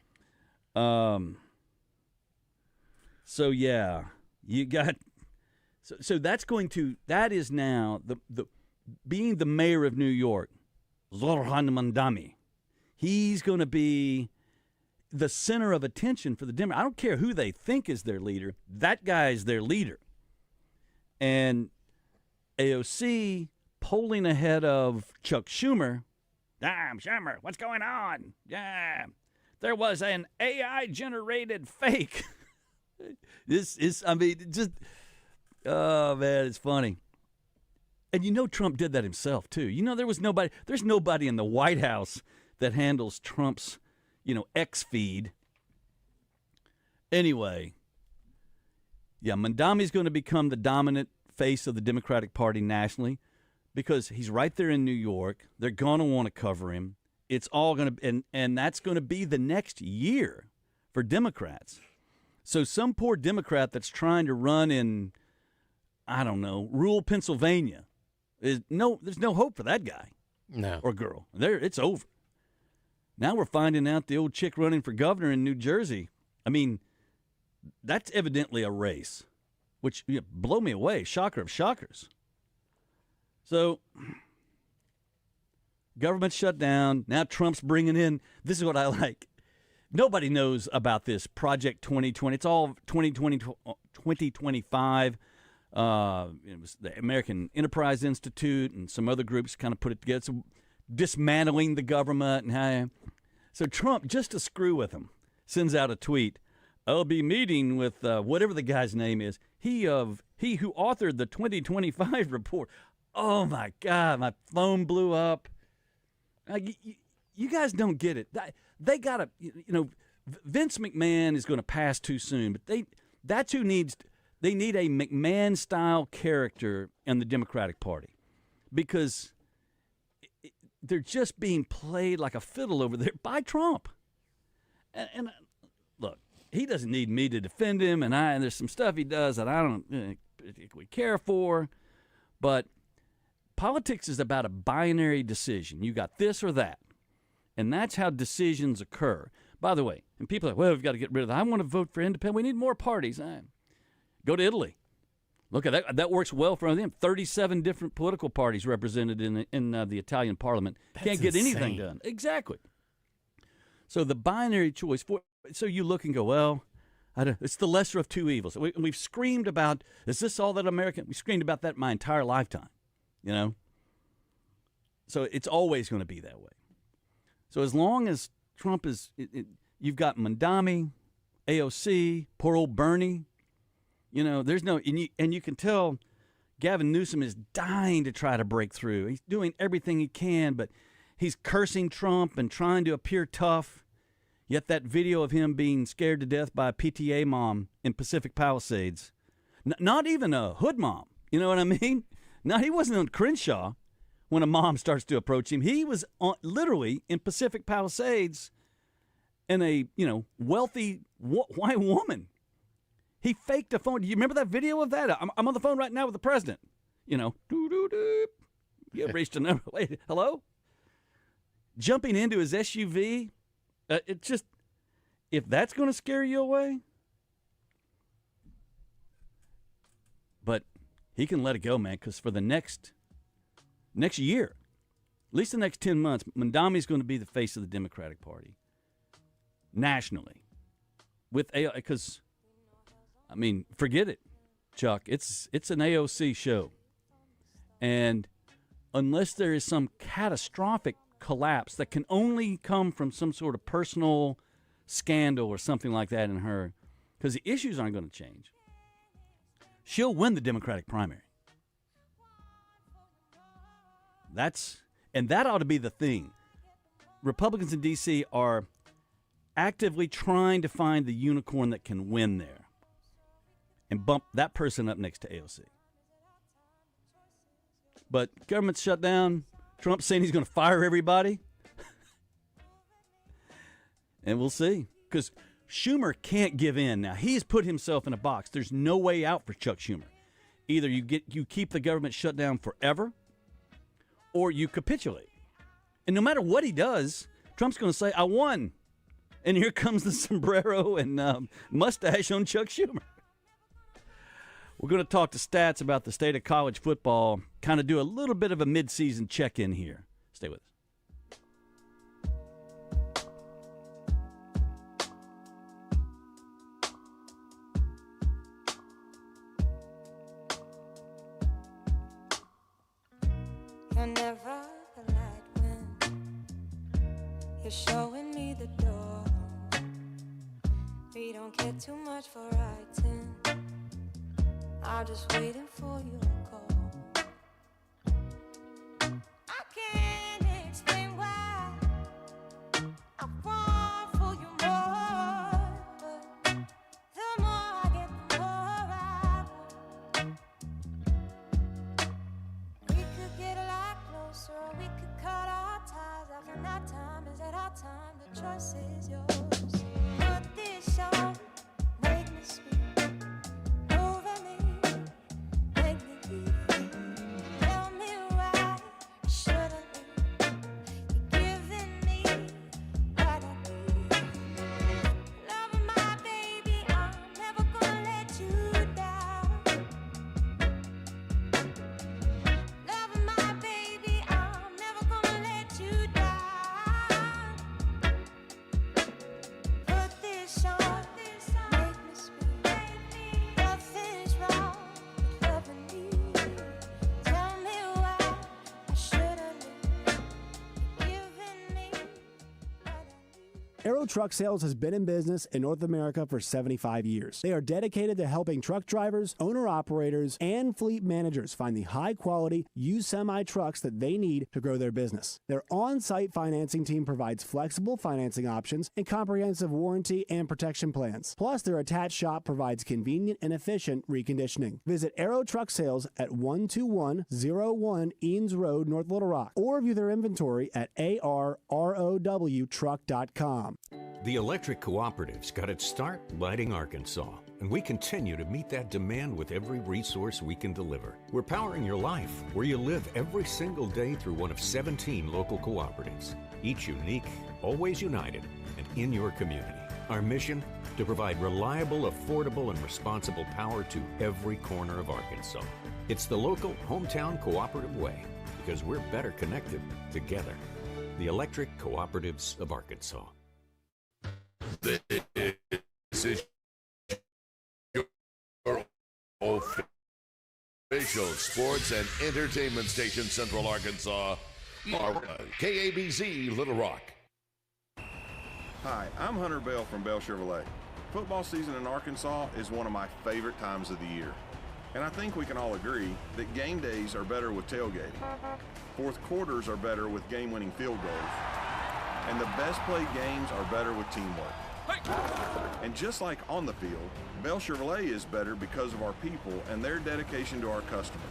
So, yeah, you got – so that is now the being the mayor of New York, Zoran Mandami. He's going to be the center of attention for the Democrats. I don't care who they think is their leader. That guy is their leader. And AOC polling ahead of Chuck Schumer. Damn, Schumer, what's going on? Yeah, there was an AI-generated fake. Oh, man, it's funny. And Trump did that himself, too. There's nobody in the White House that handles Trump's, X feed. Anyway, yeah, Mandami's going to become the dominant face of the Democratic Party nationally because he's right there in New York. They're going to want to cover him. It's all going to, and that's going to be the next year for Democrats. So some poor Democrat that's trying to run in, I don't know, rural Pennsylvania, there's no hope for that guy. No. Or girl. It's over. Now we're finding out the old chick running for governor in New Jersey. I mean, that's evidently a race, which blow me away. Shocker of shockers. So, government shut down. Now Trump's bringing in, this is what I like. Nobody knows about this Project 2020. It's all 2025. It was the American Enterprise Institute and some other groups kind of put it together. So dismantling the government and how. So Trump, just to screw with him, sends out a tweet. I'll be meeting with whatever the guy's name is. He who authored the 2025 report. Oh my God, my phone blew up. You guys don't get it. They got to, Vince McMahon is going to pass too soon, but they need a McMahon-style character in the Democratic Party because they're just being played like a fiddle over there by Trump. And look, he doesn't need me to defend him, and there's some stuff he does that I don't particularly care for, but politics is about a binary decision. You got this or that, and that's how decisions occur. By the way, and people are like, well, we've got to get rid of that. I want to vote for independent. We need more parties. Go to Italy. Look at that. That works well for them. 37 different political parties represented in the Italian parliament. Can't get anything done. Exactly. So the binary choice. So you look and go, well, it's the lesser of two evils. We've screamed about, is this all that American? We screamed about that my entire lifetime, So it's always going to be that way. So as long as Trump is, you've got Mandami, AOC, poor old Bernie. There's no, and you can tell Gavin Newsom is dying to try to break through. He's doing everything he can, but he's cursing Trump and trying to appear tough. Yet that video of him being scared to death by a PTA mom in Pacific Palisades, not even a hood mom, you know what I mean? No, he wasn't on Crenshaw when a mom starts to approach him. He was literally in Pacific Palisades and a, wealthy white woman. He faked a phone. Do you remember that video of that? I'm on the phone right now with the president. Doo-doo-doo. You reached a number. Wait, hello? Jumping into his SUV. It just, if that's going to scare you away. But he can let it go, man, because for the next year, at least the next 10 months, Mondami's going to be the face of the Democratic Party nationally. Because, forget it, Chuck. It's an AOC show. And unless there is some catastrophic collapse that can only come from some sort of personal scandal or something like that in her, because the issues aren't going to change, she'll win the Democratic primary. That ought to be the thing. Republicans in D.C. are actively trying to find the unicorn that can win there and bump that person up next to AOC. But government's shut down. Trump's saying he's going to fire everybody. And we'll see. Because Schumer can't give in now. He's put himself in a box. There's no way out for Chuck Schumer. Either you keep the government shut down forever, or you capitulate. And no matter what he does, Trump's going to say, I won. And here comes the sombrero and mustache on Chuck Schumer. We're going to talk to Stats about the state of college football, kind of do a little bit of a midseason check-in here. Stay with us. You're never the light when you're showing me the door. We don't get too much for writing. I'm just waiting for your call. I can't explain why I want for you more, but the more I get, the more I want. We could get a lot closer, or we could cut our ties off, and that time is at our time. The choice is yours. Put this on, make me speak. Aero Truck Sales has been in business in North America for 75 years. They are dedicated to helping truck drivers, owner-operators, and fleet managers find the high-quality used semi-trucks that they need to grow their business. Their on-site financing team provides flexible financing options and comprehensive warranty and protection plans. Plus, their attached shop provides convenient and efficient reconditioning. Visit Aero Truck Sales at 12101 Eanes Road, North Little Rock, or view their inventory at arrowtruck.com. The electric cooperatives got its start lighting Arkansas, and we continue to meet that demand with every resource we can deliver. We're powering your life where you live every single day through one of 17 local cooperatives, each unique, always united, and in your community. Our mission? To provide reliable, affordable, and responsible power to every corner of Arkansas. It's the local hometown cooperative way, because we're better connected together. The Electric Cooperatives of Arkansas. This is your official sports and entertainment station, Central Arkansas, KABZ Little Rock. Hi, I'm Hunter Bell from Bell Chevrolet. Football season in Arkansas is one of my favorite times of the year. And I think we can all agree that game days are better with tailgating. Fourth quarters are better with game-winning field goals. And the best played games are better with teamwork. And just like on the field, Bell Chevrolet is better because of our people and their dedication to our customers.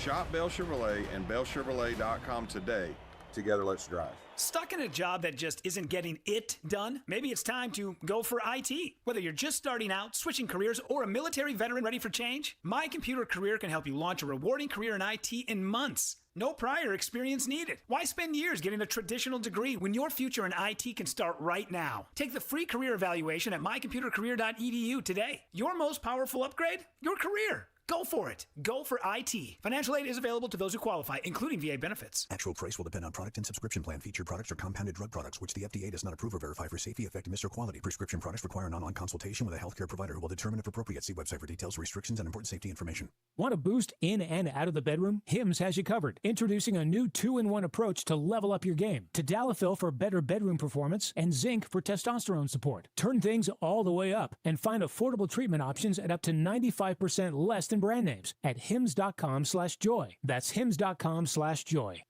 Shop Bell Chevrolet and BellChevrolet.com today. Together, let's drive. Stuck in a job that just isn't getting it done? Maybe it's time to go for IT. Whether you're just starting out, switching careers, or a military veteran ready for change, My Computer Career can help you launch a rewarding career in IT in months. No prior experience needed. Why spend years getting a traditional degree when your future in IT can start right now? Take the free career evaluation at mycomputercareer.edu today. Your most powerful upgrade? Your career. Go for it. Go for IT. Financial aid is available to those who qualify, including VA benefits. Actual price will depend on product and subscription plan. Featured products are compounded drug products, which the FDA does not approve or verify for safety, effectiveness, or quality. Prescription products require an online consultation with a healthcare provider who will determine if appropriate. See website for details, restrictions, and important safety information. Want a boost in and out of the bedroom? Hims has you covered. Introducing a new 2-in-1 approach to level up your game. Tadalafil for better bedroom performance and zinc for testosterone support. Turn things all the way up and find affordable treatment options at up to 95% less than brand names at hims.com/joy. That's hims.com/joy.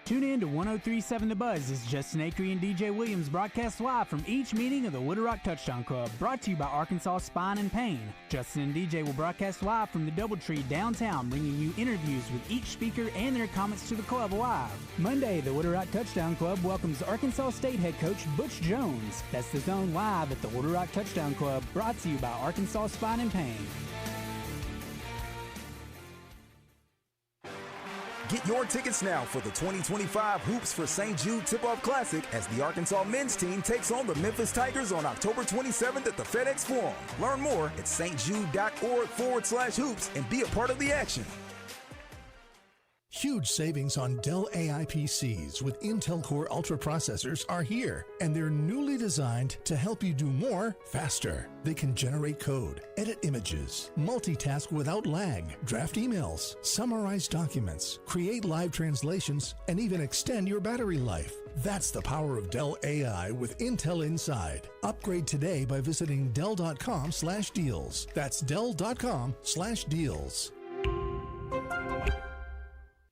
Tune in to 103.7 The Buzz as Justin Acree and DJ Williams broadcast live from each meeting of the Wooded Rock Touchdown Club, brought to you by Arkansas Spine and Pain. Justin and DJ will broadcast live from the Doubletree downtown, bringing you interviews with each speaker and their comments to the club live. Monday, the Wooded Rock Touchdown Club welcomes Arkansas State head coach Butch Jones. That's the Zone live at the Wooded Rock Touchdown Club, brought to you by Arkansas Spine and Pain. Get your tickets now for the 2025 Hoops for St. Jude Tip-Off Classic as the Arkansas men's team takes on the Memphis Tigers on October 27th at the FedEx Forum. Learn more at stjude.org/hoops and be a part of the action. Huge savings on Dell AI PCs with Intel Core Ultra processors are here, and they're newly designed to help you do more faster. They can generate code, edit images, multitask without lag, draft emails, summarize documents, create live translations, and even extend your battery life. That's the power of Dell AI with Intel inside. Upgrade today by visiting Dell.com/deals. That's Dell.com/deals.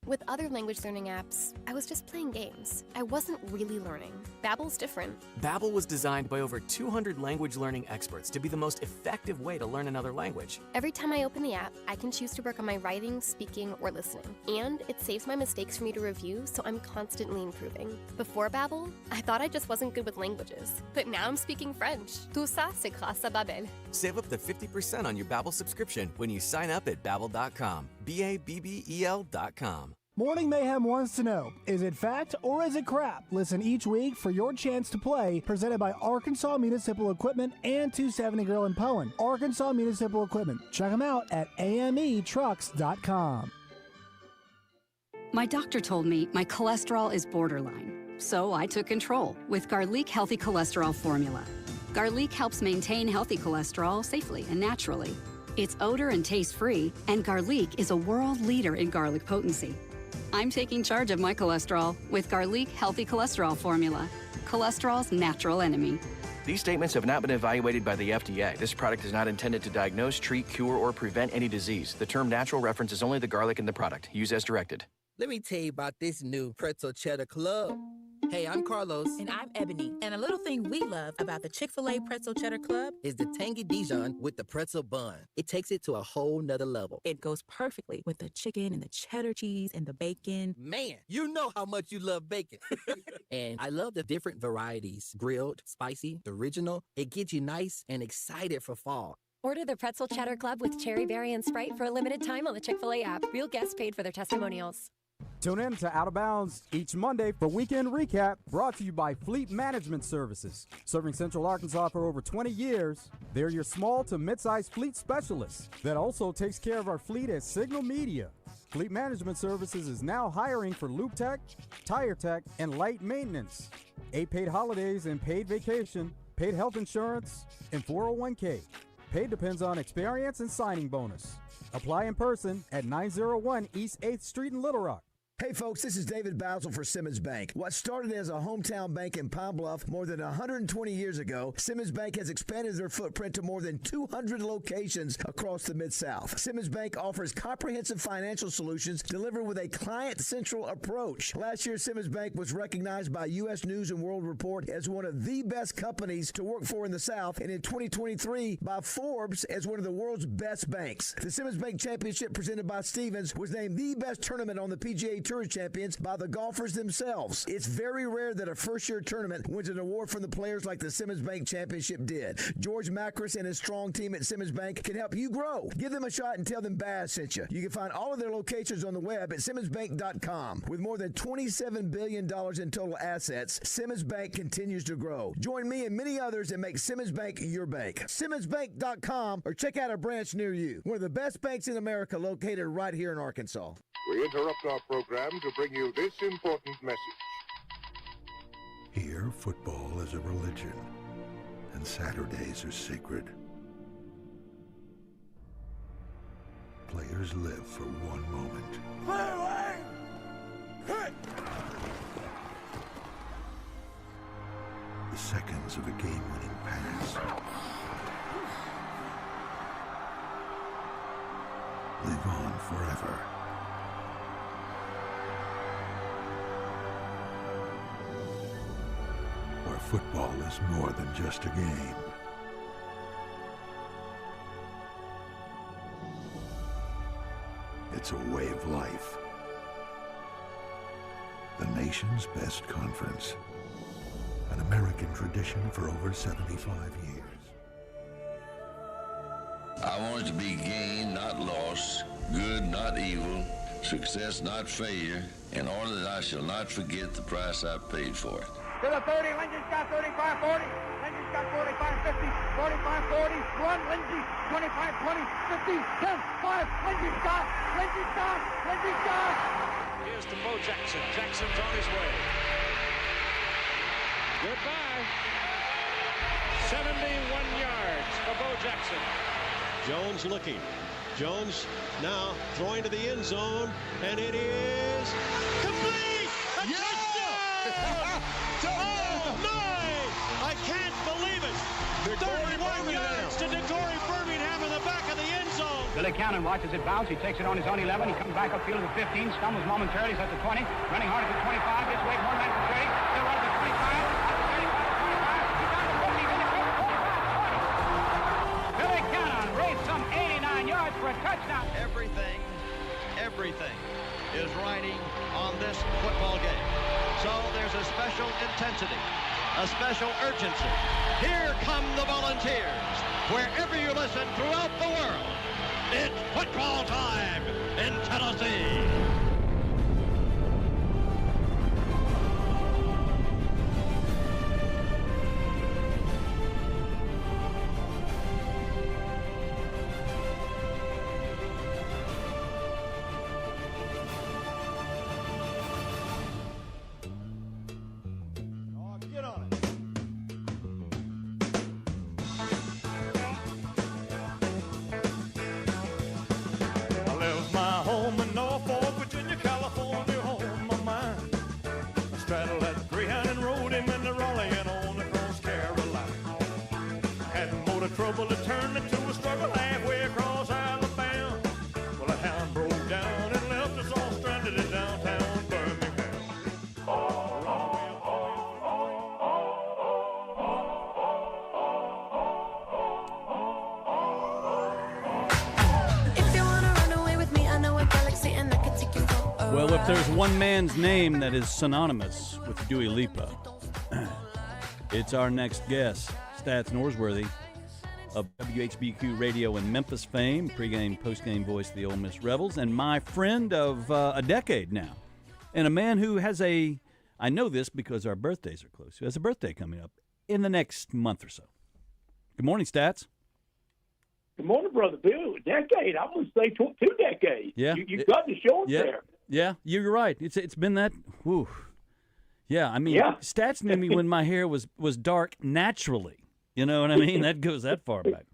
With other language learning apps, I was just playing games. I wasn't really learning. Babbel's different. Babbel was designed by over 200 language learning experts to be the most effective way to learn another language. Every time I open the app, I can choose to work on my writing, speaking, or listening. And it saves my mistakes for me to review, so I'm constantly improving. Before Babbel, I thought I just wasn't good with languages. But now I'm speaking French. Tout ça, c'est grâce à Babbel. Save up to 50% on your Babbel subscription when you sign up at Babbel.com. BABBEL.com. Morning Mayhem wants to know, is it fact or is it crap? Listen each week for your chance to play, presented by Arkansas Municipal Equipment and 270 Grill in Poen. Arkansas Municipal Equipment. Check them out at ametrucks.com. My doctor told me my cholesterol is borderline, so I took control with Garlic Healthy Cholesterol Formula. Garlic helps maintain healthy cholesterol safely and naturally. It's odor and taste-free, and Garlic is a world leader in garlic potency. I'm taking charge of my cholesterol with Garlic Healthy Cholesterol Formula, cholesterol's natural enemy. These statements have not been evaluated by the FDA. This product is not intended to diagnose, treat, cure, or prevent any disease. The term natural references only the garlic in the product. Use as directed. Let me tell you about this new Pretzel Cheddar Club. Hey, I'm Carlos. And I'm Ebony. And a little thing we love about the Chick-fil-A Pretzel Cheddar Club is the tangy Dijon with the pretzel bun. It takes it to a whole nother level. It goes perfectly with the chicken and the cheddar cheese and the bacon. Man, you know how much you love bacon. And I love the different varieties. Grilled, spicy, original. It gets you nice and excited for fall. Order the Pretzel Cheddar Club with Cherry Berry and Sprite for a limited time on the Chick-fil-A app. Real guests paid for their testimonials. Tune in to Out of Bounds each Monday for Weekend Recap, brought to you by Fleet Management Services. Serving Central Arkansas for over 20 years, they're your small to mid-sized fleet specialists that also takes care of our fleet at Signal Media. Fleet Management Services is now hiring for Loop Tech, Tire Tech, and Light Maintenance. 8 paid holidays and paid vacation, paid health insurance, and 401k. Pay depends on experience and signing bonus. Apply in person at 901 East 8th Street in Little Rock. Hey folks, this is David Basil for Simmons Bank. What started as a hometown bank in Pine Bluff more than 120 years ago, Simmons Bank has expanded their footprint to more than 200 locations across the Mid-South. Simmons Bank offers comprehensive financial solutions delivered with a client-central approach. Last year, Simmons Bank was recognized by U.S. News & World Report as one of the best companies to work for in the South, and in 2023 by Forbes as one of the world's best banks. The Simmons Bank Championship presented by Stevens was named the best tournament on the PGA Tour Champions by the golfers themselves. It's very rare that a first-year tournament wins an award from the players like the Simmons Bank Championship did. George Macris and his strong team at Simmons Bank can help you grow. Give them a shot and tell them Baz sent you. You can find all of their locations on the web at SimmonsBank.com. With more than $27 billion in total assets, Simmons Bank continues to grow. Join me and many others and make Simmons Bank your bank. SimmonsBank.com or check out a branch near you. One of the best banks in America located right here in Arkansas. We interrupt our program to bring you this important message. Here, football is a religion, and Saturdays are sacred. Players live for one moment. The seconds of a game-winning pass. Live on forever. Where football is more than just a game. It's a way of life. The nation's best conference. An American tradition for over 75 years. I want it to be gain, not loss, good, not evil, success, not failure, in order that I shall not forget the price I paid for it. To the 30, Lindsey's got 35-40, Lindsey's got 45-50, 45-40, run, Lindsey, 25-20, 50, 10, 5, Lindsey's got, Lindsey's got, Lindsey's got! Here's to Bo Jackson, Jackson's on his way. Goodbye. 71 yards for Bo Jackson. Jones looking. Jones now throwing to the end zone, and it is complete! A touchdown! Oh, my! I can't believe it! 31 yards to DeGory Birmingham in the back of the end zone. Billy Cannon watches it bounce. He takes it on his own 11. He comes back upfield to the 15, stumbles momentarily. He's at the 20, running hard at the 25, gets away from one man for 30, still runs at 25, 35, 25. He's down to 40, 50, 40. Billy Cannon raised some 89 yards for a touchdown. Everything is riding on this football game. So there's a special intensity, a special urgency. Here come the Volunteers. Wherever you listen throughout the world, it's football time in Tennessee. Trouble to turn into a struggle halfway across Alabama. Well, a hound broke down and left us all stranded in downtown Birmingham. If you wanna run away with me, I know a galaxy and I can take you for a Well, if there's one man's name that is synonymous with Dua Lipa, it's our next guest, Stats Norsworthy of WHBQ Radio and Memphis fame, pregame, postgame voice of the Ole Miss Rebels, and my friend of a decade now, and a man who has I know this because our birthdays are close, who has a birthday coming up in the next month or so. Good morning, Stats. Good morning, Brother Bill. A decade. I'm going to say 2 decades. Yeah. You've got to show it there. Yeah, you're right. It's been that, whew. Yeah, I mean, Stats knew me when my hair was dark naturally. You know what I mean? That goes that far back.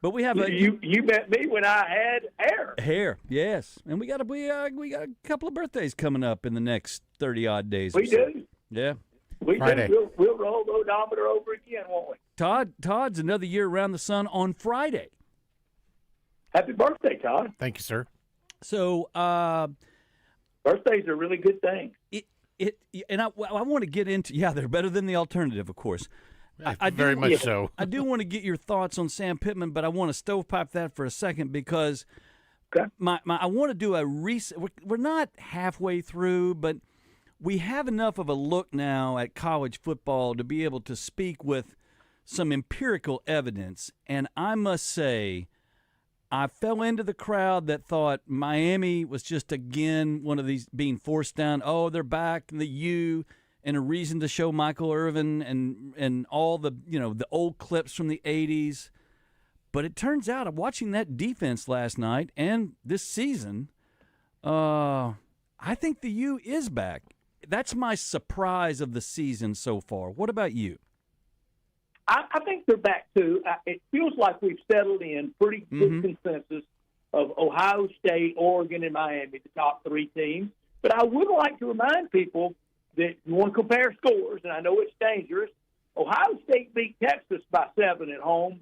But we have you met me when I had hair. Hair, yes, and we got a couple of birthdays coming up in the next 30-odd days. We do. Yeah. We do. We'll roll the odometer over again, won't we? Todd's another year around the sun on Friday. Happy birthday, Todd. Thank you, sir. So birthdays are really good things. And I want to get into they're better than the alternative, of course. I Very much so. I do want to get your thoughts on Sam Pittman, but I want to stovepipe that for a second because I want to do a reset. We're not halfway through, but we have enough of a look now at college football to be able to speak with some empirical evidence. And I must say, I fell into the crowd that thought Miami was just, again, one of these being forced down. Oh, they're back, the U, and a reason to show Michael Irvin and all the, the old clips from the 80s. But it turns out, watching that defense last night and this season, I think the U is back. That's my surprise of the season so far. What about you? I think they're back, too. It feels like we've settled in pretty good consensus of Ohio State, Oregon, and Miami, the top three teams. But I would like to remind people that you want to compare scores, and I know it's dangerous. Ohio State beat Texas by 7 at home.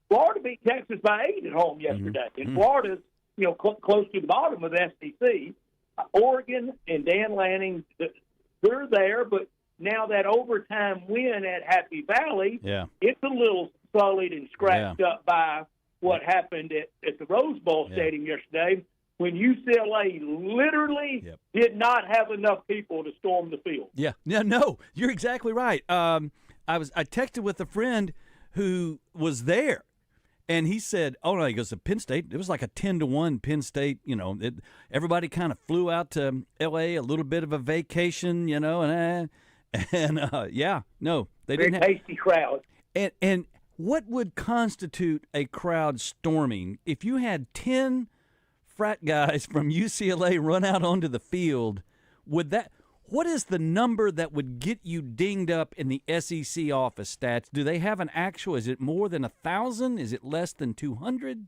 Florida beat Texas by 8 at home yesterday. And Florida's, close to the bottom of the SEC. Oregon and Dan Lanning, they're there, but now that overtime win at Happy Valley, it's a little sullied and scratched up by what happened at the Rose Bowl Stadium yesterday when UCLA literally did not have enough people to storm the field. No, you're exactly right. I texted with a friend who was there, and he said, "Oh no," he goes to Penn State. It was like a 10-1 Penn State. Everybody kind of flew out to L.A. a little bit of a vacation, no, they didn't have hasty crowd. And what would constitute a crowd storming if you had 10 frat guys from UCLA run out onto the field? What is the number that would get you dinged up in the SEC office stats? Do they have an actual? Is it more than 1,000? Is it less than 200?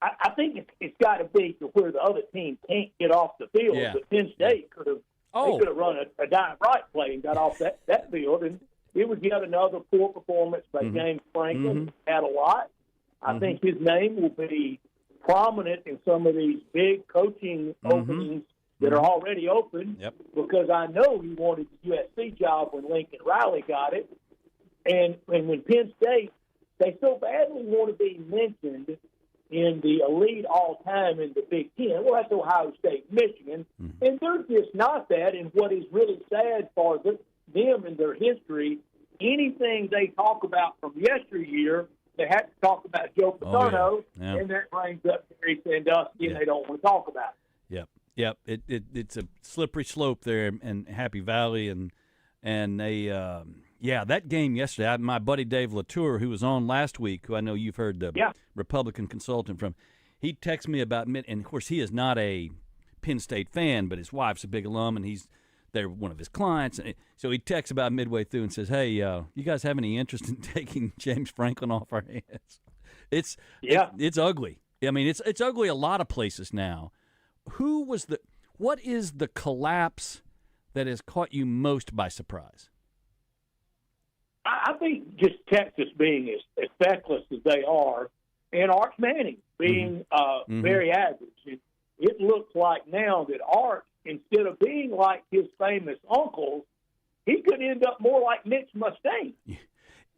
I think it's got to be to where the other team can't get off the field. But Penn State could have run a dime right play and got off that field, and it was yet another poor performance by James Franklin. Had a lot. I think his name will be prominent in some of these big coaching openings that are already open because I know he wanted the USC job when Lincoln Riley got it. And when Penn State, they so badly want to be mentioned in the elite all-time in the Big Ten. Well, that's Ohio State, Michigan. And they're just not that. And what is really sad for them and their history, anything they talk about from yesteryear, they have to talk about Joe Paterno, and that brings up Gary Sandusky, and they don't want to talk about it. Yep. It's a slippery slope there in Happy Valley, and they that game yesterday. My buddy Dave Latour, who was on last week, who I know you've heard the Republican consultant from, he texted me about and of course he is not a Penn State fan, but his wife's a big alum, and they're one of his clients. So he texts about midway through and says, "Hey, you guys have any interest in taking James Franklin off our hands?" It's ugly. I mean, it's ugly a lot of places now. What is the collapse that has caught you most by surprise? I think just Texas being as feckless as they are, and Arch Manning being very average. It looks like now that Arch, instead of being like his famous uncles, he could end up more like Mitch Mustaine.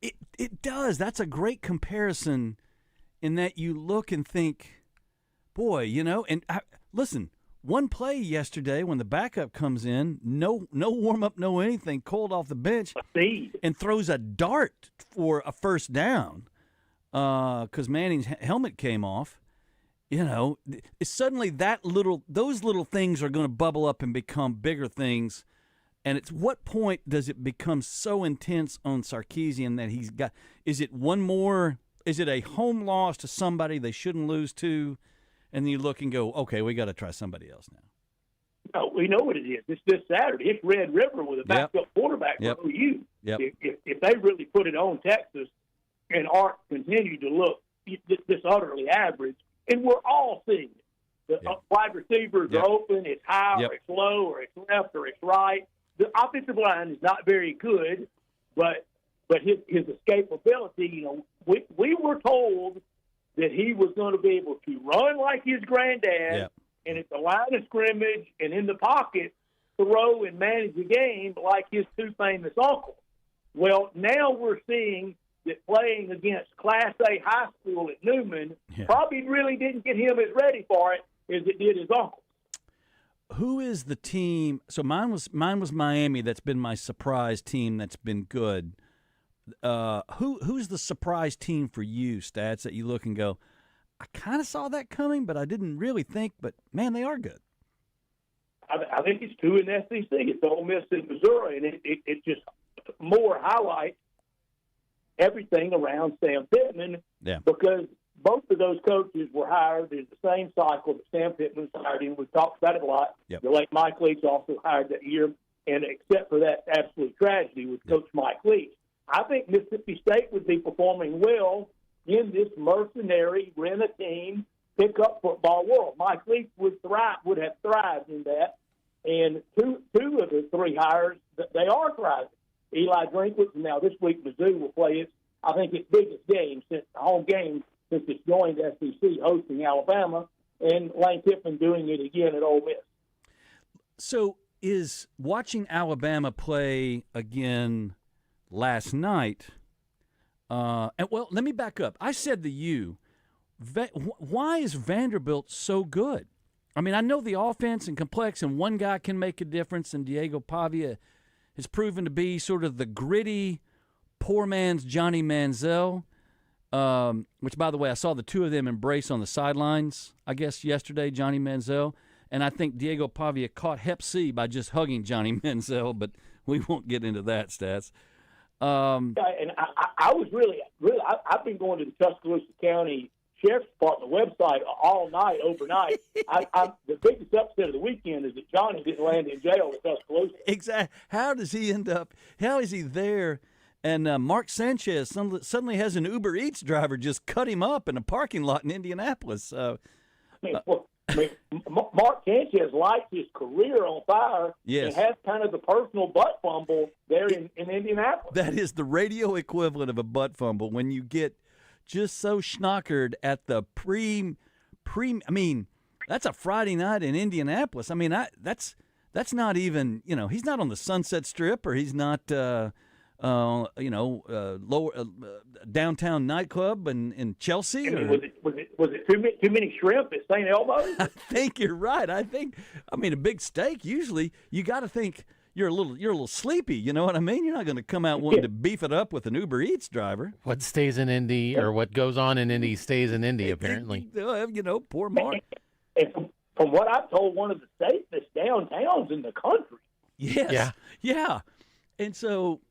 It does. That's a great comparison in that you look and think, boy, listen, one play yesterday when the backup comes in, no warm-up, no anything, cold off the bench, and throws a dart for a first down because Manning's helmet came off. Suddenly those little things are going to bubble up and become bigger things. And at what point does it become so intense on Sarkisian that he's got – is it a home loss to somebody they shouldn't lose to? And then you look and go, okay, we got to try somebody else now. No, we know what it is. It's this Saturday. It's Red River with a backup quarterback for OU. Yep. If they really put it on Texas, and Art continue to look just utterly average, and we're all seeing it. The wide receivers are open. It's high or it's low or it's left or it's right. The offensive line is not very good, but his escapability, we were told that he was going to be able to run like his granddad and at the line of scrimmage and in the pocket throw and manage the game like his two famous uncles. Well, now we're seeing that playing against Class A high school at Newman probably really didn't get him as ready for it as it did his uncle. Who is the team? So mine was Miami. That's been my surprise team. That's been good. Who's the surprise team for you, Stats, that you look and go, I kind of saw that coming, but I didn't really think. But man, they are good. I think it's two in the SEC. It's Ole Miss and Missouri, and it just more highlights everything around Sam Pittman. Yeah. Because both of those coaches were hired in the same cycle that Sam Pittman was hired in. We've talked about it a lot. Yep. The late Mike Leach also hired that year, and except for that absolute tragedy with Coach Mike Leach, I think Mississippi State would be performing well in this mercenary, rent-a-team, pick-up football world. Mike Leach would have thrived in that, and two of the three hires, they are thriving. Eli Drinkwitz, and now this week Mizzou will play its biggest game since the home game since it's joined SEC, hosting Alabama, and Lane Kiffin doing it again at Ole Miss. So is watching Alabama play again last night, let me back up. I said to you, why is Vanderbilt so good? I mean, I know the offense and complex, and one guy can make a difference, and Diego Pavia has proven to be sort of the gritty, poor man's Johnny Manziel, which, by the way, I saw the two of them embrace on the sidelines, I guess, yesterday, Johnny Manziel. And I think Diego Pavia caught Hep C by just hugging Johnny Manziel, but we won't get into that, Stats. And I was really, I've been going to the Tuscaloosa County Sheriff's Department website all night, overnight. The biggest upset of the weekend is that Johnny didn't land in jail at Tuscaloosa. Exactly. How does he end up? How is he there? And Mark Sanchez suddenly has an Uber Eats driver just cut him up in a parking lot in Indianapolis. Mark Sanchez lights his career on fire and has kind of the personal butt fumble there in Indianapolis. That is the radio equivalent of a butt fumble when you get just so schnockered at the pre. I mean, that's a Friday night in Indianapolis. I mean, that's not even, he's not on the Sunset Strip, or he's not, lower downtown nightclub in Chelsea. Was it too many shrimp at St. Elmo's? I think you're right. A big steak. Usually, you got to think you're a little sleepy. You know what I mean? You're not going to come out wanting to beef it up with an Uber Eats driver. What stays in Indy, or what goes on in Indy stays in Indy, apparently. Poor Mark. And from what I've told, one of the safest downtowns in the country. Yes. Yeah. And so,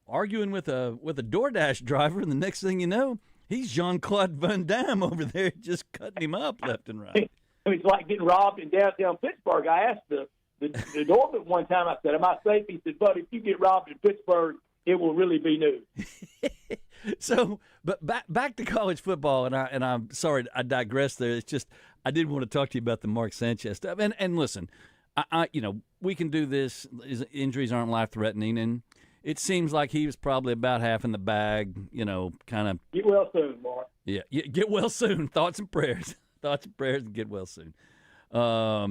arguing with a DoorDash driver, and the next thing you know, he's Jean-Claude Van Damme over there just cutting him up left and right. It's like getting robbed in downtown Pittsburgh. I asked the doorman one time, I said, am I safe? He said, buddy, if you get robbed in Pittsburgh, it will really be news. So, but back to college football, and I'm sorry I digressed there. It's just I did want to talk to you about the Mark Sanchez stuff. And listen, we can do this. His injuries aren't life-threatening, and it seems like he was probably about half in the bag, kind of. Get well soon, Mark. Yeah, get well soon. Thoughts and prayers. Thoughts and prayers, and get well soon. But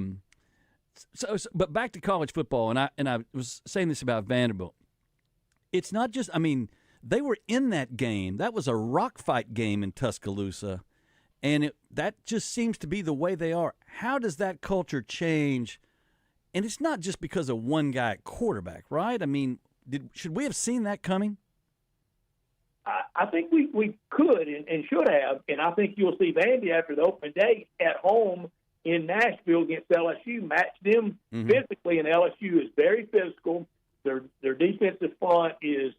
back to college football, and I was saying this about Vanderbilt. It's not just, they were in that game. That was a rock fight game in Tuscaloosa, and that just seems to be the way they are. How does that culture change? And it's not just because of one guy at quarterback, right? Should we have seen that coming? I think we could and should have, and I think you'll see Vandy after the open day at home in Nashville against LSU match them physically, and LSU is very physical. Their defensive front is,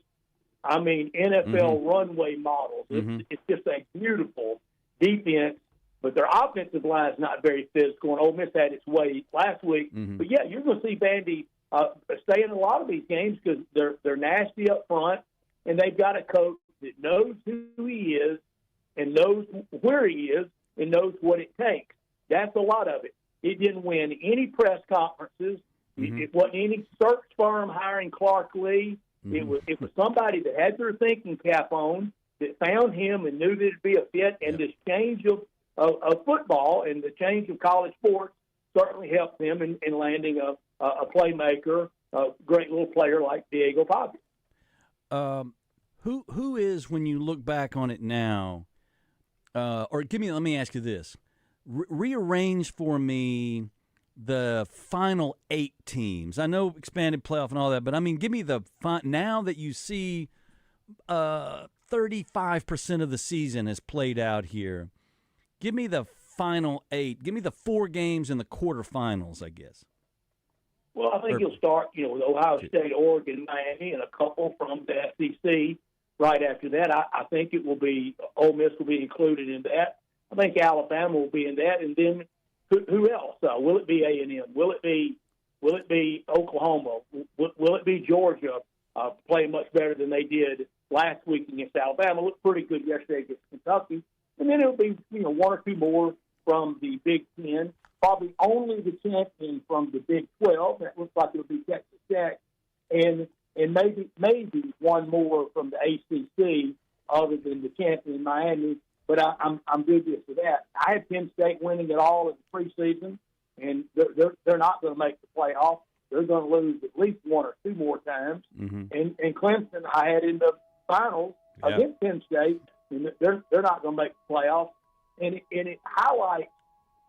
NFL runway models. It's just a beautiful defense, but their offensive line is not very physical, and Ole Miss had its way last week. But, yeah, you're going to see Vandy stay in a lot of these games because they're nasty up front, and they've got a coach that knows who he is and knows where he is and knows what it takes. That's a lot of it. He didn't win any press conferences. It wasn't any search firm hiring Clark Lee. It was somebody that had their thinking cap on, that found him and knew that it'd be a fit. And this change of football and the change of college sports certainly helped them in landing a playmaker, a great little player like Diego Pavia. Who is, when you look back on it now, let me ask you this. Rearrange for me the final 8 teams. I know expanded playoff and all that, but I mean, give me now that you see 35% of the season has played out here. Give me the final 8. Give me the 4 games in the quarterfinals, I guess. Well, I think you'll start, with Ohio State, Oregon, Miami, and a couple from the SEC. Right after that, I think it will be Ole Miss will be included in that. I think Alabama will be in that, and then who else? Will it be A&M? Will it be Oklahoma? Will it be Georgia playing much better than they did last week against Alabama? Looked pretty good yesterday against Kentucky, and then it'll be 1 or 2 more from the Big Ten. Probably only the champion from the Big 12. That looks like it'll be Texas Tech, and maybe one more from the ACC, other than the champion Miami. But I'm dubious of that. I had Penn State winning it all in the preseason, and they're not going to make the playoff. They're going to lose at least 1 or 2 more times. And Clemson, I had in the finals against Penn State, and they're not going to make the playoff. And it highlights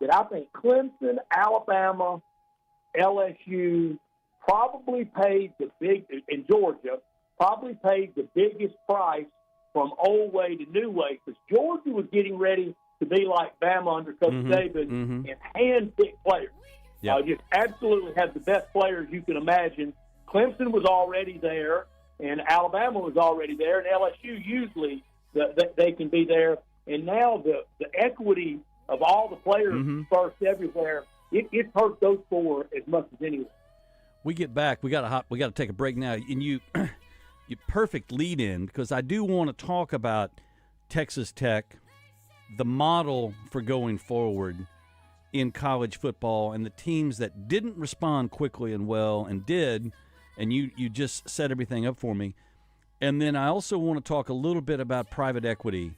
that I think Clemson, Alabama, LSU probably paid in Georgia, probably paid the biggest price from old way to new way, because Georgia was getting ready to be like Bama under Coach Saban and hand-pick players. Just absolutely have the best players you can imagine. Clemson was already there, and Alabama was already there, and LSU usually they can be there. And now the equity of all the players dispersed everywhere, it hurt those 4 as much as anyone. We get back. We got to take a break now. And you perfect lead in, because I do want to talk about Texas Tech, the model for going forward in college football, and the teams that didn't respond quickly and well and did, and you just set everything up for me. And then I also want to talk a little bit about private equity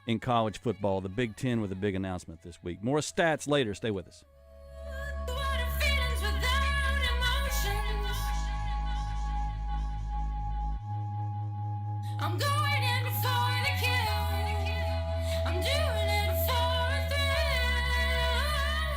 in college football, the Big Ten with a big announcement this week. More stats later. Stay with us. I'm going in for the kill. I'm doing it for a thrill.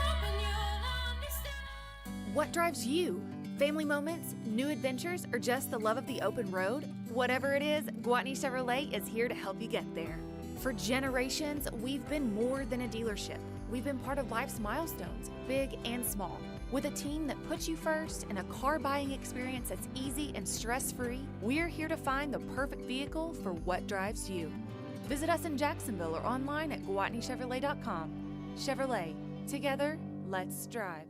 Hoping you'll understand. What drives you? Family moments, new adventures, or just the love of the open road? Whatever it is, Gwatney Chevrolet is here to help you get there. For generations, we've been more than a dealership. We've been part of life's milestones, big and small. With a team that puts you first and a car buying experience that's easy and stress-free, we're here to find the perfect vehicle for what drives you. Visit us in Jacksonville or online at GwatneyChevrolet.com. Chevrolet, together, let's drive.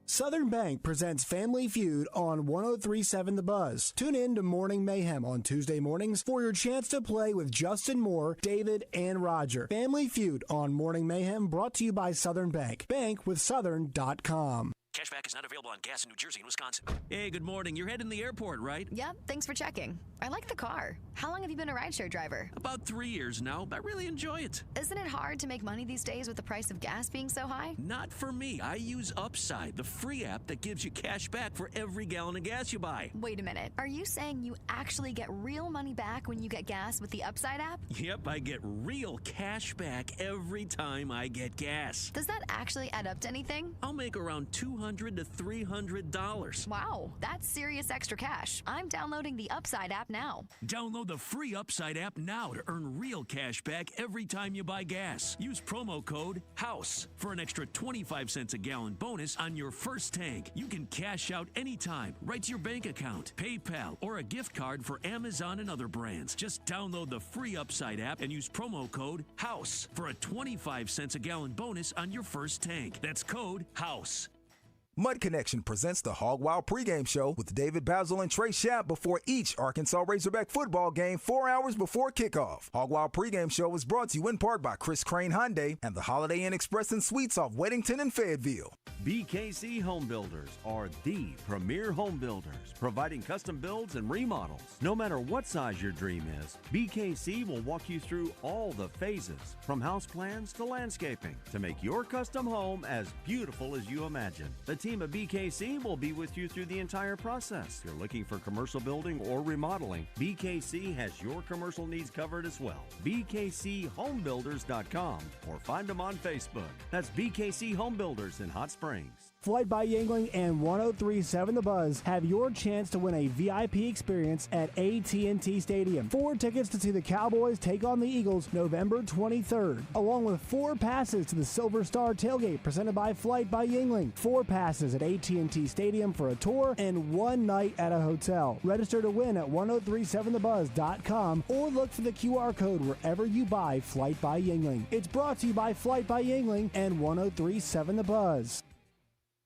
Southern Bank presents Family Feud on 103.7 The Buzz. Tune in to Morning Mayhem on Tuesday mornings for your chance to play with Justin Moore, David, and Roger. Family Feud on Morning Mayhem, brought to you by Southern Bank. Bankwithsouthern.com. Cashback is not available on gas in New Jersey and Wisconsin. Hey, good morning. You're heading to the airport, right? Yep, thanks for checking. I like the car. How long have you been a rideshare driver? About 3 years now, but I really enjoy it. Isn't it hard to make money these days with the price of gas being so high? Not for me. I use Upside, the free app that gives you cash back for every gallon of gas you buy. Wait a minute. Are you saying you actually get real money back when you get gas with the Upside app? Yep, I get real cash back every time I get gas. Does that actually add up to anything? I'll make around $200 to $300. Wow, that's serious extra cash. I'm downloading the Upside app now. Download the free Upside app now to earn real cash back every time you buy gas. Use promo code HOUSE for an extra 25 cents a gallon bonus on your first tank. You can cash out anytime, right to your bank account, PayPal, or a gift card for Amazon and other brands. Just download the free Upside app and use promo code HOUSE for a 25 cents a gallon bonus on your first tank. That's code HOUSE. Mud Connection presents the Hog Wild pregame show with David Basil and Trey Schapp before each Arkansas Razorback football game 4 hours before kickoff. Hog Wild pregame show is brought to you in part by Chris Crane Hyundai and the Holiday Inn Express and Suites off Weddington and Fayetteville. BKC Home Builders are the premier home builders, providing custom builds and remodels. No matter what size your dream is, BKC will walk you through all the phases, from house plans to landscaping, to make your custom home as beautiful as you imagine. The team at BKC will be with you through the entire process. If you're looking for commercial building or remodeling, BKC has your commercial needs covered as well. BKCHomebuilders.com or find them on Facebook. That's BKC Home Builders in Hot Springs. Flight by Yingling and 103.7 The Buzz have your chance to win a VIP experience at AT&T Stadium. 4 tickets to see the Cowboys take on the Eagles November 23rd, along with 4 passes to the Silver Star Tailgate presented by Flight by Yingling. 4 passes at AT&T Stadium for a tour and 1 night at a hotel. Register to win at 1037thebuzz.com or look for the QR code wherever you buy Flight by Yingling. It's brought to you by Flight by Yingling and 1037 The Buzz.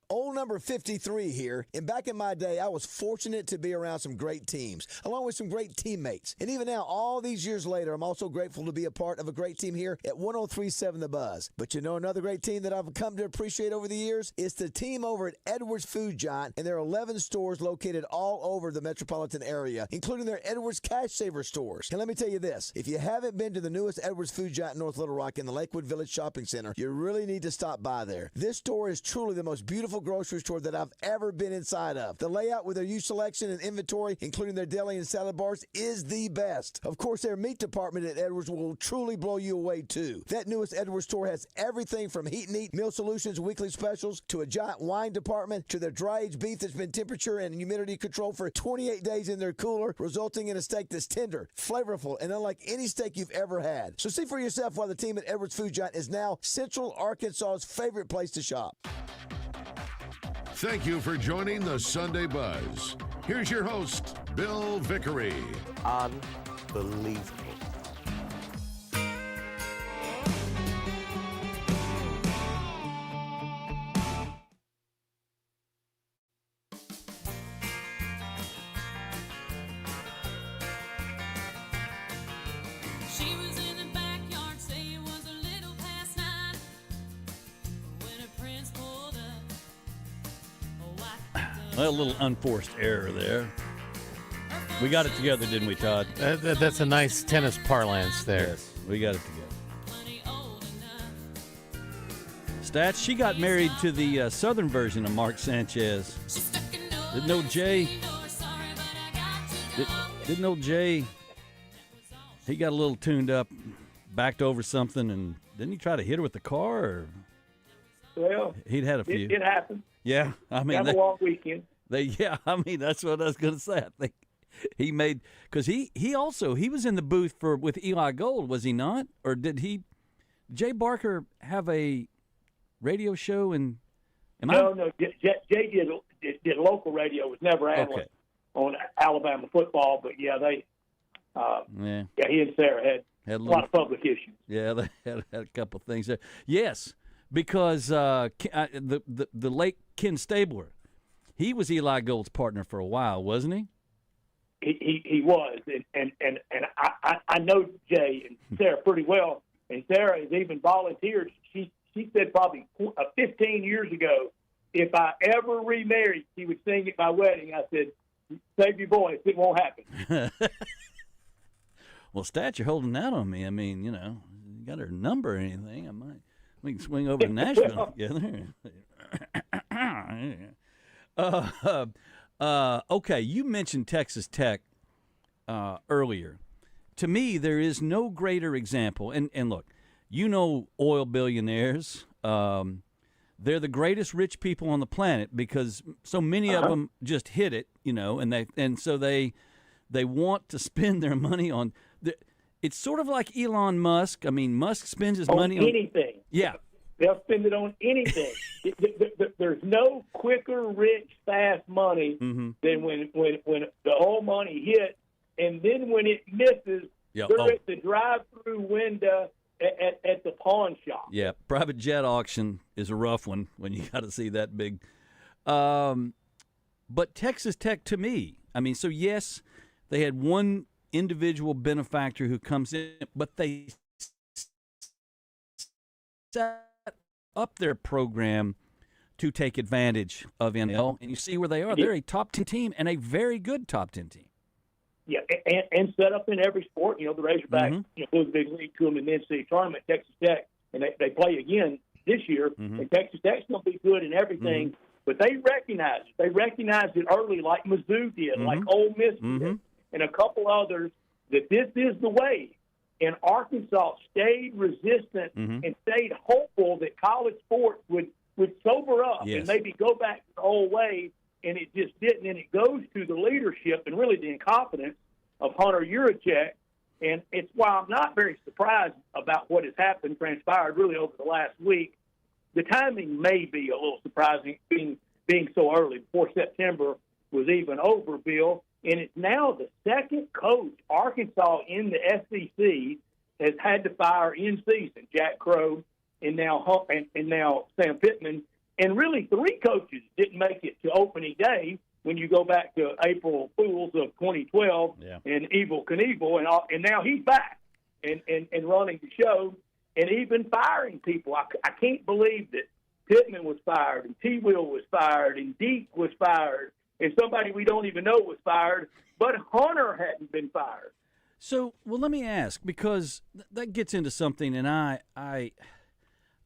Old number 53 here, and back in my day, I was fortunate to be around some great teams, along with some great teammates. And even now, all these years later, I'm also grateful to be a part of a great team here at 1037 The Buzz. But you know another great team that I've come to appreciate over the years? It's the team over at Edwards Food Giant, and there are 11 stores located all over the metropolitan area, including their Edwards Cash Saver stores. And let me tell you this, if you haven't been to the newest Edwards Food Giant in North Little Rock in the Lakewood Village Shopping Center, you really need to stop by there. This store is truly the most beautiful grocery store that I've ever been inside of. The layout with their used selection and inventory, including their deli and salad bars, is the best. Of course, their meat department at Edwards will truly blow you away too. That newest Edwards store has everything from heat and eat, meal solutions, weekly specials, to a giant wine department, to their dry-aged beef that's been temperature and humidity controlled for 28 days in their cooler, resulting in a steak that's tender, flavorful, and unlike any steak you've ever had. So see for yourself why the team at Edwards Food Giant is now Central Arkansas's favorite place to shop. Thank you for joining the Sunday Buzz. Here's your host, Bill Vickery. Unbelievable. She was in the backyard, say it was a little past 9 when a prince pulled up. Well, a little unforced error there. We got it together, didn't we, Todd? That's a nice tennis parlance there. Yes, we got it together. Stats, she got married to the southern version of Mark Sanchez. Didn't know Jay. Didn't know Jay. He got a little tuned up, backed over something, and didn't he try to hit her with the car? Or Well, he'd had a few. It happened. Yeah, I mean, have a long weekend. That's what I was going to say. I think he made, because he was in the booth with Eli Gold, was he not? Or did Jay Barker have a radio show? And No, Jay did local radio. Was never analyst on Alabama football, but yeah, he and Sarah had a lot of public issues. Yeah, they had a couple things there. Yes. Because the late Ken Stabler, he was Eli Gold's partner for a while, wasn't he? He was, and I know Jay and Sarah pretty well, and Sarah has even volunteered. She said probably 15 years ago, if I ever remarried, she would sing at my wedding. I said, save your voice, it won't happen. Well, Stat, you're holding out on me. I mean, you got her number or anything, we can swing over to Nashville together. Okay, you mentioned Texas Tech earlier. To me, there is no greater example. And look, oil billionaires. They're the greatest rich people on the planet because so many of them just hit it, and so they want to spend their money on. It's sort of like Elon Musk. I mean, Musk spends his money on anything. Yeah. They'll spend it on anything. There's no quicker, rich, fast money than when the oil money hits, and then when it misses, they're at the drive-through window at the pawn shop. Yeah, private jet auction is a rough one when you got to see that big. But Texas Tech, to me, I mean, so yes, they had one individual benefactor who comes in, but they set up their program to take advantage of NIL, and you see where they are. They're a top 10 team and a very good top 10 team. Yeah, and set up in every sport. You know, the Razorbacks blew the big league to them in the NCAA tournament, Texas Tech, and they play again this year. And Texas Tech's going to be good in everything, but they recognize it. They recognized it early, like Mizzou did, like Ole Miss did, and a couple others, that this is the way. And Arkansas stayed resistant and stayed hopeful that college sports would sober up and maybe go back to the old way, and it just didn't. And it goes to the leadership and really the incompetence of Hunter Yurachek. And it's why I'm not very surprised about what has happened, transpired really over the last week. The timing may be a little surprising, being so early, before September was even over, Bill. And it's now the second coach Arkansas in the SEC has had to fire in season, Jack Crow, and now Sam Pittman. And really, three coaches didn't make it to opening day when you go back to April Fools of 2012 and Evel Knievel, and now he's back and running the show and even firing people. I can't believe that Pittman was fired and T. Will was fired and Deke was fired and somebody we don't even know was fired, but Hunter hadn't been fired. So, well, let me ask, because that gets into something, and I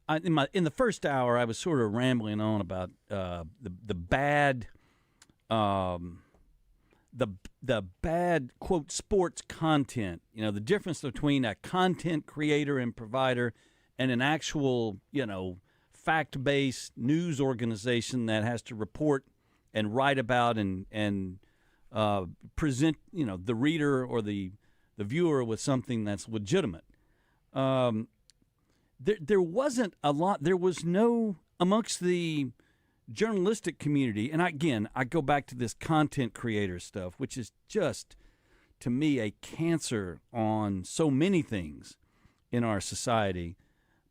in the first hour I was sort of rambling on about the bad quote sports content. You know, the difference between a content creator and provider and an actual, you know, fact-based news organization that has to report and write about and present, you know, the reader or the viewer with something that's legitimate. There wasn't a lot. There was no, amongst the journalistic community, and I go back to this content creator stuff, which is just, to me, a cancer on so many things in our society.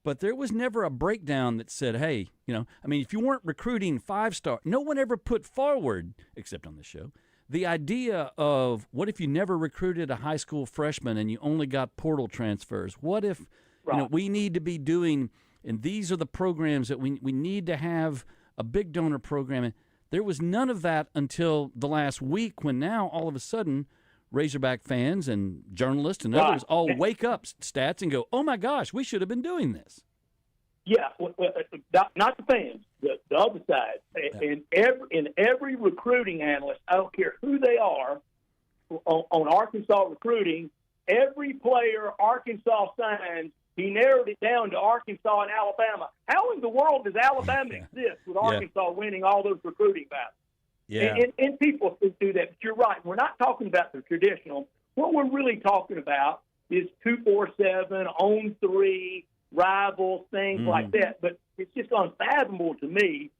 But there was never a breakdown that said, hey, you know, I mean, if you weren't recruiting 5-star, no one ever put forward, except on this show, the idea of what if you never recruited a high school freshman and you only got portal transfers? What if, you know, we need to be doing, and these are the programs that we need to have a big donor program. And there was none of that until the last week, when now all of a sudden Razorback fans and journalists and others all wake up, Stats, and go, oh my gosh, we should have been doing this. Yeah, not the fans, the other side. In every recruiting analyst, I don't care who they are, on Arkansas recruiting, every player Arkansas signs, he narrowed it down to Arkansas and Alabama. How in the world does Alabama exist with Arkansas winning all those recruiting battles? Yeah. And people do that, but you're right. We're not talking about the traditional. What we're really talking about is 247, on 3, rivals, things like that. But it's just unfathomable to me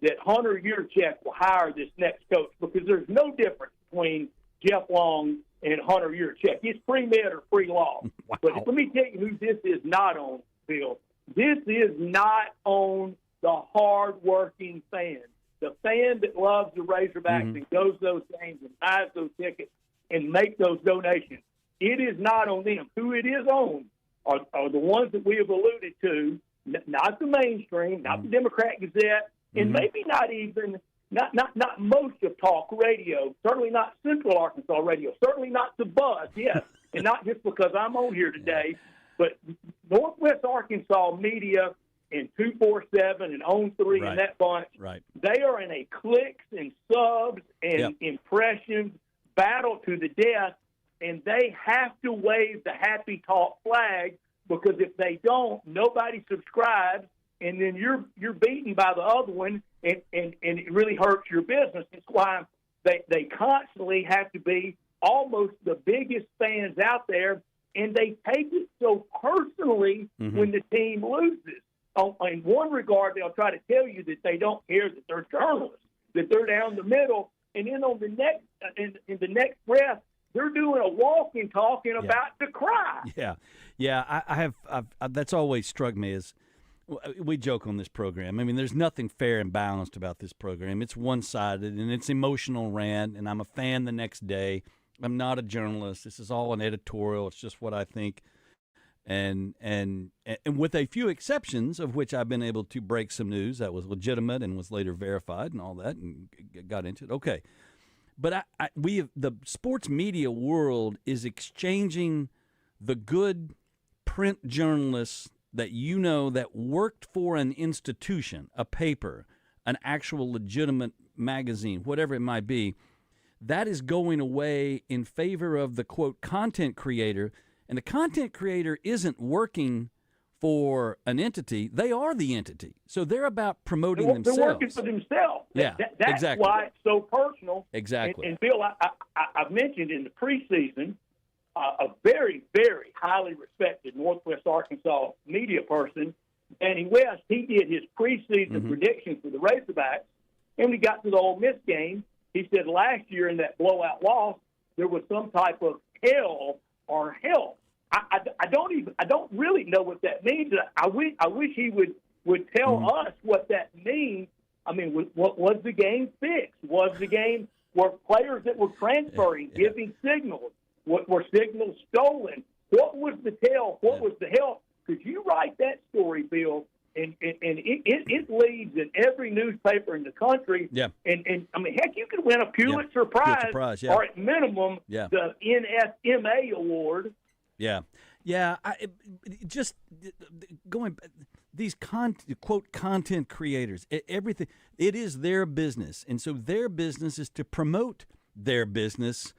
that Hunter Yurachek will hire this next coach, because there's no difference between Jeff Long and Hunter Yurachek. It's pre-med or pre-law. Wow. But let me tell you who this is not on, Bill. This is not on the hard-working fan. The fan that loves the Razorbacks and goes to those games and buys those tickets and make those donations. It is not on them. Who it is on are the ones that we have alluded to, not the mainstream, not the Democrat Gazette, and maybe not even not most of talk radio, certainly not Central Arkansas radio, certainly not the Buzz, yes, and not just because I'm on here today, but Northwest Arkansas media and 247 and on 3 and that bunch, they are in a clicks and subs and impressions battle to the death, and they have to wave the happy talk flag, because if they don't, nobody subscribes, and then you're beaten by the other one, and it really hurts your business. It's why they constantly have to be almost the biggest fans out there, and they take it so personally when the team loses. In one regard, they'll try to tell you that they don't care that they're journalists, that they're down the middle, and then on the next in the next breath, they're doing a walk and talking about to cry. Yeah. I have that's always struck me as we joke on this program. I mean, there's nothing fair and balanced about this program. It's one-sided, and it's emotional rant, and I'm a fan the next day. I'm not a journalist. This is all an editorial. It's just what I think. And with a few exceptions, of which I've been able to break some news that was legitimate and was later verified and all that, and got into it. Okay. But the sports media world is exchanging the good print journalists that that worked for an institution, a paper, an actual legitimate magazine, whatever it might be. That is going away in favor of the, quote, content creator. And the content creator isn't working for an entity. They are the entity. So they're about promoting themselves. They're working for themselves. Yeah, that's exactly. why it's so personal. Exactly. And Bill, I've mentioned in the preseason a very, very highly respected Northwest Arkansas media person, Danny West. He did his preseason predictions for the Razorbacks, and we got to the Ole Miss game. He said last year in that blowout loss, there was some type of hell or help. I don't really know what that means. I wish he would tell us what that means. I mean, what was the game fixed? Was the game were players that were transferring, giving signals? What were signals stolen? What was the tell? What was the help? Could you write that story, Bill? And it leads in every newspaper in the country. Yeah. And I mean, heck, you could win a Pulitzer Prize, or at minimum the NSMA award. Yeah, yeah. Just going these quote content creators, everything. It is their business, and so their business is to promote their business,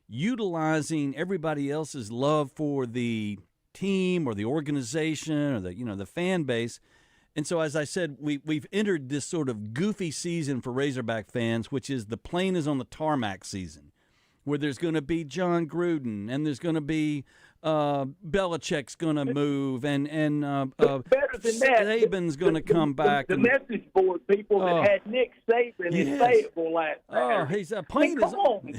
utilizing everybody else's love for the team or the organization or the fan base. And so, as I said, we've entered this sort of goofy season for Razorback fans, which is the plane is on the tarmac season, where there's going to be John Gruden and there's going to be Belichick's going to move and better than that, Saban's going to come back. The message board people that had Nick Saban in Fayetteville last Saturday. He's a plane. Come on.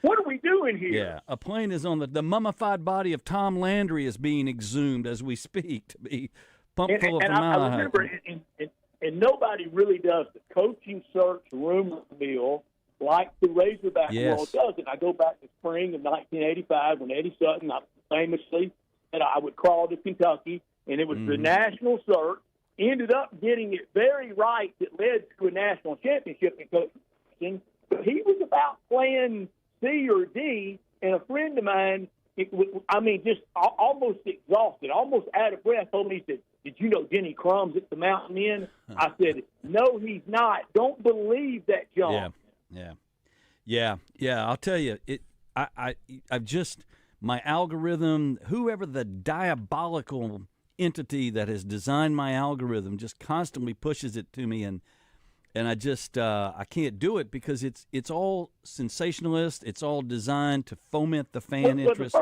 What are we doing here? Yeah, a plane is on the mummified body of Tom Landry is being exhumed as we speak to be pumped full of formaldehyde. I remember, and nobody really does the coaching search rumor mill like the Razorback world does it. I go back to spring of 1985 when Eddie Sutton famously said I would crawl to Kentucky, and it was the national search. Ended up getting it very right that led to a national championship in coaching. But he was about playing C or D, and a friend of mine, just almost exhausted, almost out of breath, told me, he said, "Did you know Denny Crumb's at the Mountain Inn?" I said, "No, he's not. Don't believe that junk." Yeah. I'll tell you, I've just my algorithm, whoever the diabolical entity that has designed my algorithm, just constantly pushes it to me, and I just I can't do it because it's all sensationalist. It's all designed to foment the fan interest. The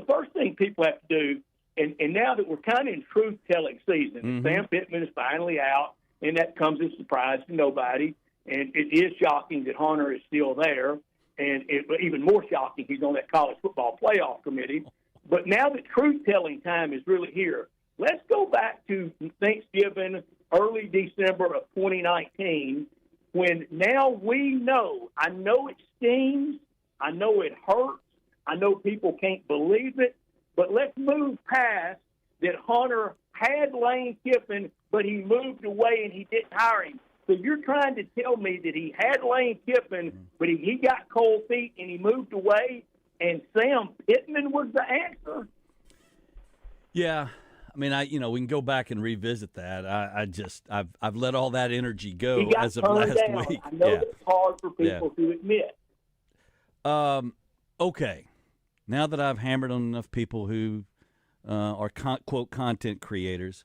first thing people have to do, and now that we're kind of in truth-telling season, Sam Pittman is finally out, and that comes as a surprise to nobody. And it is shocking that Hunter is still there, and even more shocking he's on that college football playoff committee. But now that truth-telling time is really here, let's go back to Thanksgiving, early December of 2019, when now we know. I know it stings. I know it hurts. I know people can't believe it. But let's move past that Hunter had Lane Kiffin, but he moved away and he didn't hire him. So you're trying to tell me that he had Lane Kiffin, but he got cold feet and he moved away, and Sam Pittman was the answer? Yeah. I mean, we can go back and revisit that. I've let all that energy go as of last week. I know it's hard for people to admit. Okay. Now that I've hammered on enough people who are quote content creators,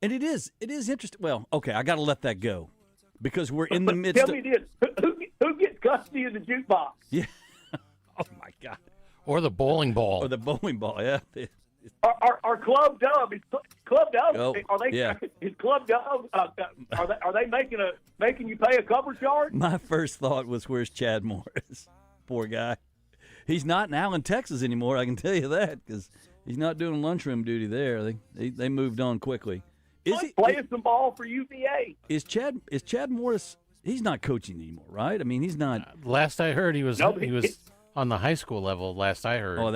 and it is interesting. Well, okay, I got to let that go because we're in the midst. Tell me this: who gets custody of the jukebox? Yeah. Oh my God. Or the bowling ball. Yeah. Our Club Dub is Club Dub. Oh, are they? yeah. Is Club Dub? Are they making you pay a cover charge? My first thought was, where's Chad Morris? Poor guy. He's not in Allen, Texas anymore. I can tell you that because he's not doing lunchroom duty there. They moved on quickly. playing some ball for UVA. Is Chad Morris? He's not coaching anymore, right? I mean, he's not. Last I heard, he was No, he was on the high school level. Last I heard. Oh,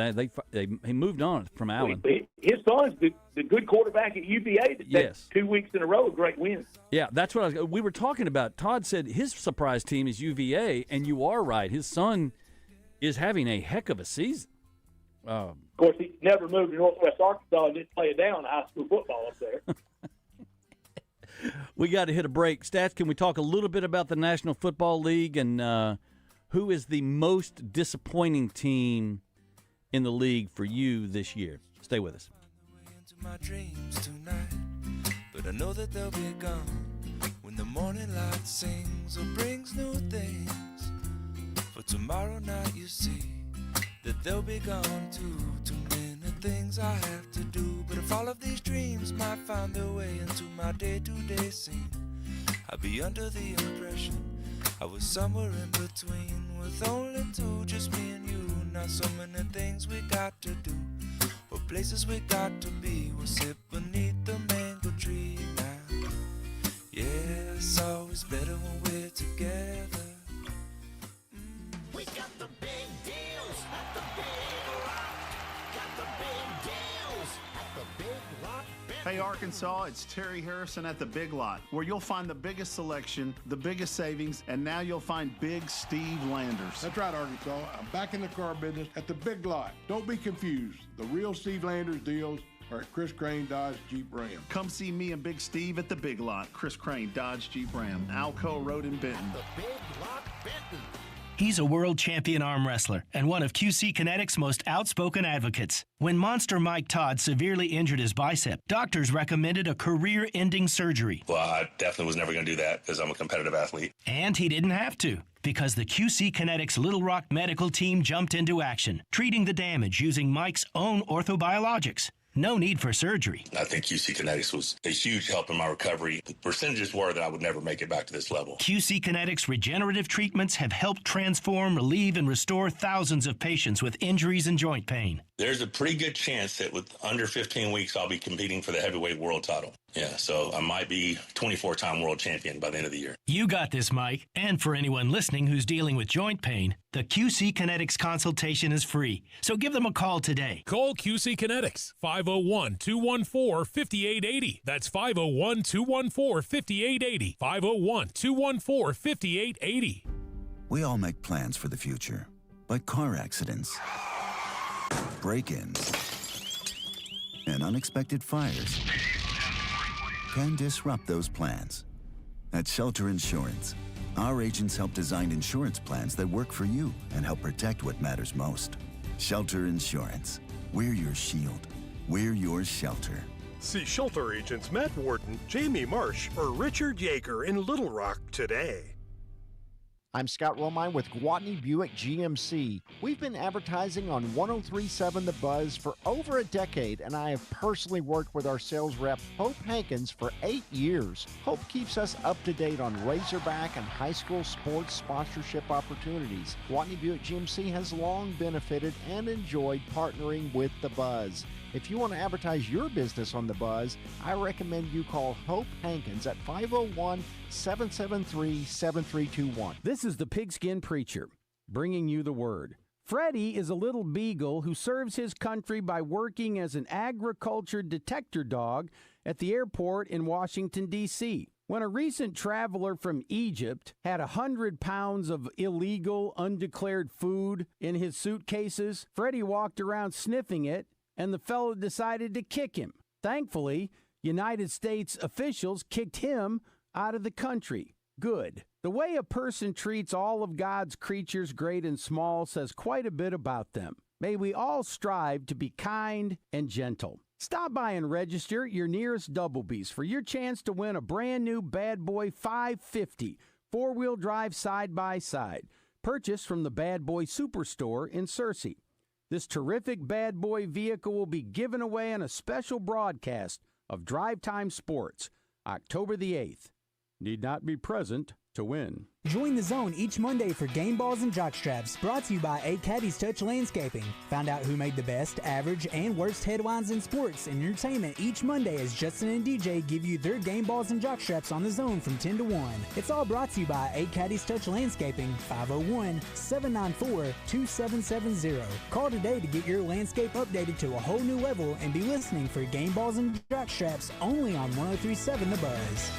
he moved on from Allen. His son's the good quarterback at UVA. That's 2 weeks in a row, great wins. Yeah, that's what we were talking about. Todd said his surprise team is UVA, and you are right. His son is having a heck of a season. Of course, he never moved to Northwest Arkansas and didn't play it down high school football up there. We got to hit a break. Stats, can we talk a little bit about the National Football League and who is the most disappointing team in the league for you this year? Stay with us. My dreams tonight, but I know that they'll be gone when the morning light sings or brings new things. For tomorrow night, you see that they'll be gone too. Too many things I have to do, but if all of these dreams might find their way into my day-to-day scene, I'd be under the impression I was somewhere in between, with only two, just me and you. Now so many things we got to do, or places we got to be. We'll sit beneath the mango tree now. Yeah, it's always better when we're together. We got the big deals at the Big Rock. Got the big deals at the Big Rock. Hey Arkansas, it's Terry Harrison at the Big Lot, where you'll find the biggest selection, the biggest savings, and now you'll find Big Steve Landers. That's right, Arkansas. I'm back in the car business at the Big Lot. Don't be confused. The real Steve Landers deals are at Chris Crane Dodge Jeep Ram. Come see me and Big Steve at the Big Lot, Chris Crane Dodge Jeep Ram, Alco Road in Benton. The Big Lot Benton. He's a world champion arm wrestler and one of QC Kinetics' most outspoken advocates. When Monster Mike Todd severely injured his bicep, doctors recommended a career-ending surgery. Well, I definitely was never going to do that because I'm a competitive athlete. And he didn't have to, because the QC Kinetics Little Rock medical team jumped into action, treating the damage using Mike's own orthobiologics. No need for surgery. I think QC Kinetics was a huge help in my recovery. The percentages were that I would never make it back to this level. QC Kinetics regenerative treatments have helped transform, relieve, and restore thousands of patients with injuries and joint pain. There's a pretty good chance that with under 15 weeks, I'll be competing for the heavyweight world title. Yeah, so I might be 24-time world champion by the end of the year. You got this, Mike. And for anyone listening who's dealing with joint pain, the QC Kinetics consultation is free. So give them a call today. Call QC Kinetics, 501-214-5880. That's 501-214-5880. 501-214-5880. We all make plans for the future, but car accidents, break-ins, and unexpected fires can disrupt those plans. At Shelter Insurance, our agents help design insurance plans that work for you and help protect what matters most. Shelter Insurance. We're your shield. We're your shelter. See Shelter agents Matt Warden, Jamie Marsh, or Richard Yeager in Little Rock today. I'm Scott Romine with Gwatney Buick GMC. We've been advertising on 103.7 The Buzz for over a decade, and I have personally worked with our sales rep, Hope Hankins, for 8 years. Hope keeps us up to date on Razorback and high school sports sponsorship opportunities. Gwatney Buick GMC has long benefited and enjoyed partnering with The Buzz. If you want to advertise your business on The Buzz, I recommend you call Hope Hankins at 501-773-7321. This is the Pigskin Preacher, bringing you the word. Freddie is a little beagle who serves his country by working as an agriculture detector dog at the airport in Washington, D.C. When a recent traveler from Egypt had 100 pounds of illegal, undeclared food in his suitcases, Freddie walked around sniffing it, and the fellow decided to kick him. Thankfully, United States officials kicked him out of the country. Good. The way a person treats all of God's creatures, great and small, says quite a bit about them. May we all strive to be kind and gentle. Stop by and register at your nearest Doublebees for your chance to win a brand new Bad Boy 550 four-wheel drive side-by-side, purchased from the Bad Boy Superstore in Searcy. This terrific Bad Boy vehicle will be given away on a special broadcast of Drive Time Sports, October the 8th. Need not be present to win. Join the Zone each Monday for Game Balls and Jockstraps, brought to you by A Caddy's Touch Landscaping. Find out who made the best, average, and worst headlines in sports and entertainment each Monday as Justin and DJ give you their Game Balls and Jockstraps on the Zone from 10 to 1. It's all brought to you by A Caddy's Touch Landscaping, 501-794-2770. Call today to get your landscape updated to a whole new level and be listening for Game Balls and Jockstraps only on 103.7 The Buzz.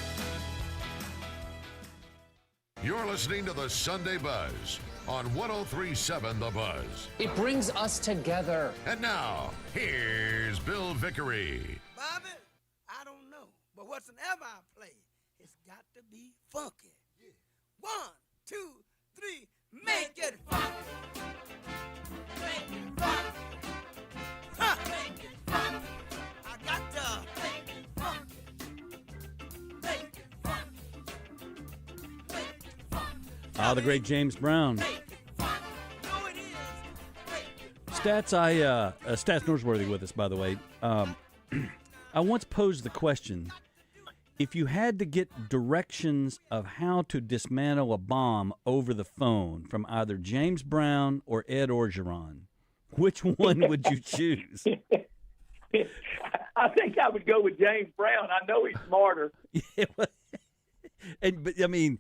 You're listening to the Sunday Buzz on 103.7 The Buzz. It brings us together. And now, here's Bill Vickery. Bobby, I don't know, but whatsoever I play, it's got to be funky. Yeah. 1, 2, 3, make it funky. Make it funky. Ha! Make it funky. I got to make it funky. Make it funky. The great James Brown. Stats Norsworthy with us, by the way. I once posed the question, if you had to get directions of how to dismantle a bomb over the phone from either James Brown or Ed Orgeron, which one would you choose? I think I would go with James Brown. I know he's smarter. But I mean,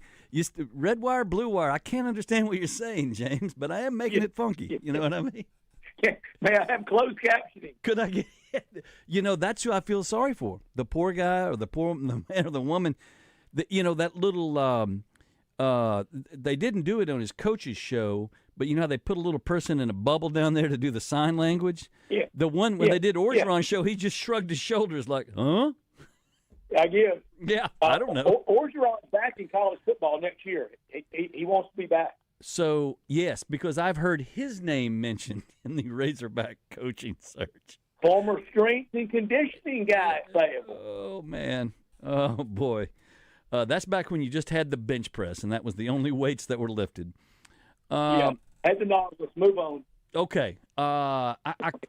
red wire, blue wire. I can't understand what you're saying, James, but I am making it funky. You know what I mean? May I have closed captioning? Could I get? That's who I feel sorry for. The poor guy, or the man or the woman. That little. They didn't do it on his coach's show, but you know how they put a little person in a bubble down there to do the sign language. Yeah. The one when they did Orgeron's show, he just shrugged his shoulders like, huh? I guess. Yeah, I don't know. Orgeron's back in college football next year. He wants to be back. So, yes, because I've heard his name mentioned in the Razorback coaching search. Former strength and conditioning guy. Oh, man. Oh, boy. That's back when you just had the bench press, and that was the only weights that were lifted. Had the knowledge. Let's move on. Okay. I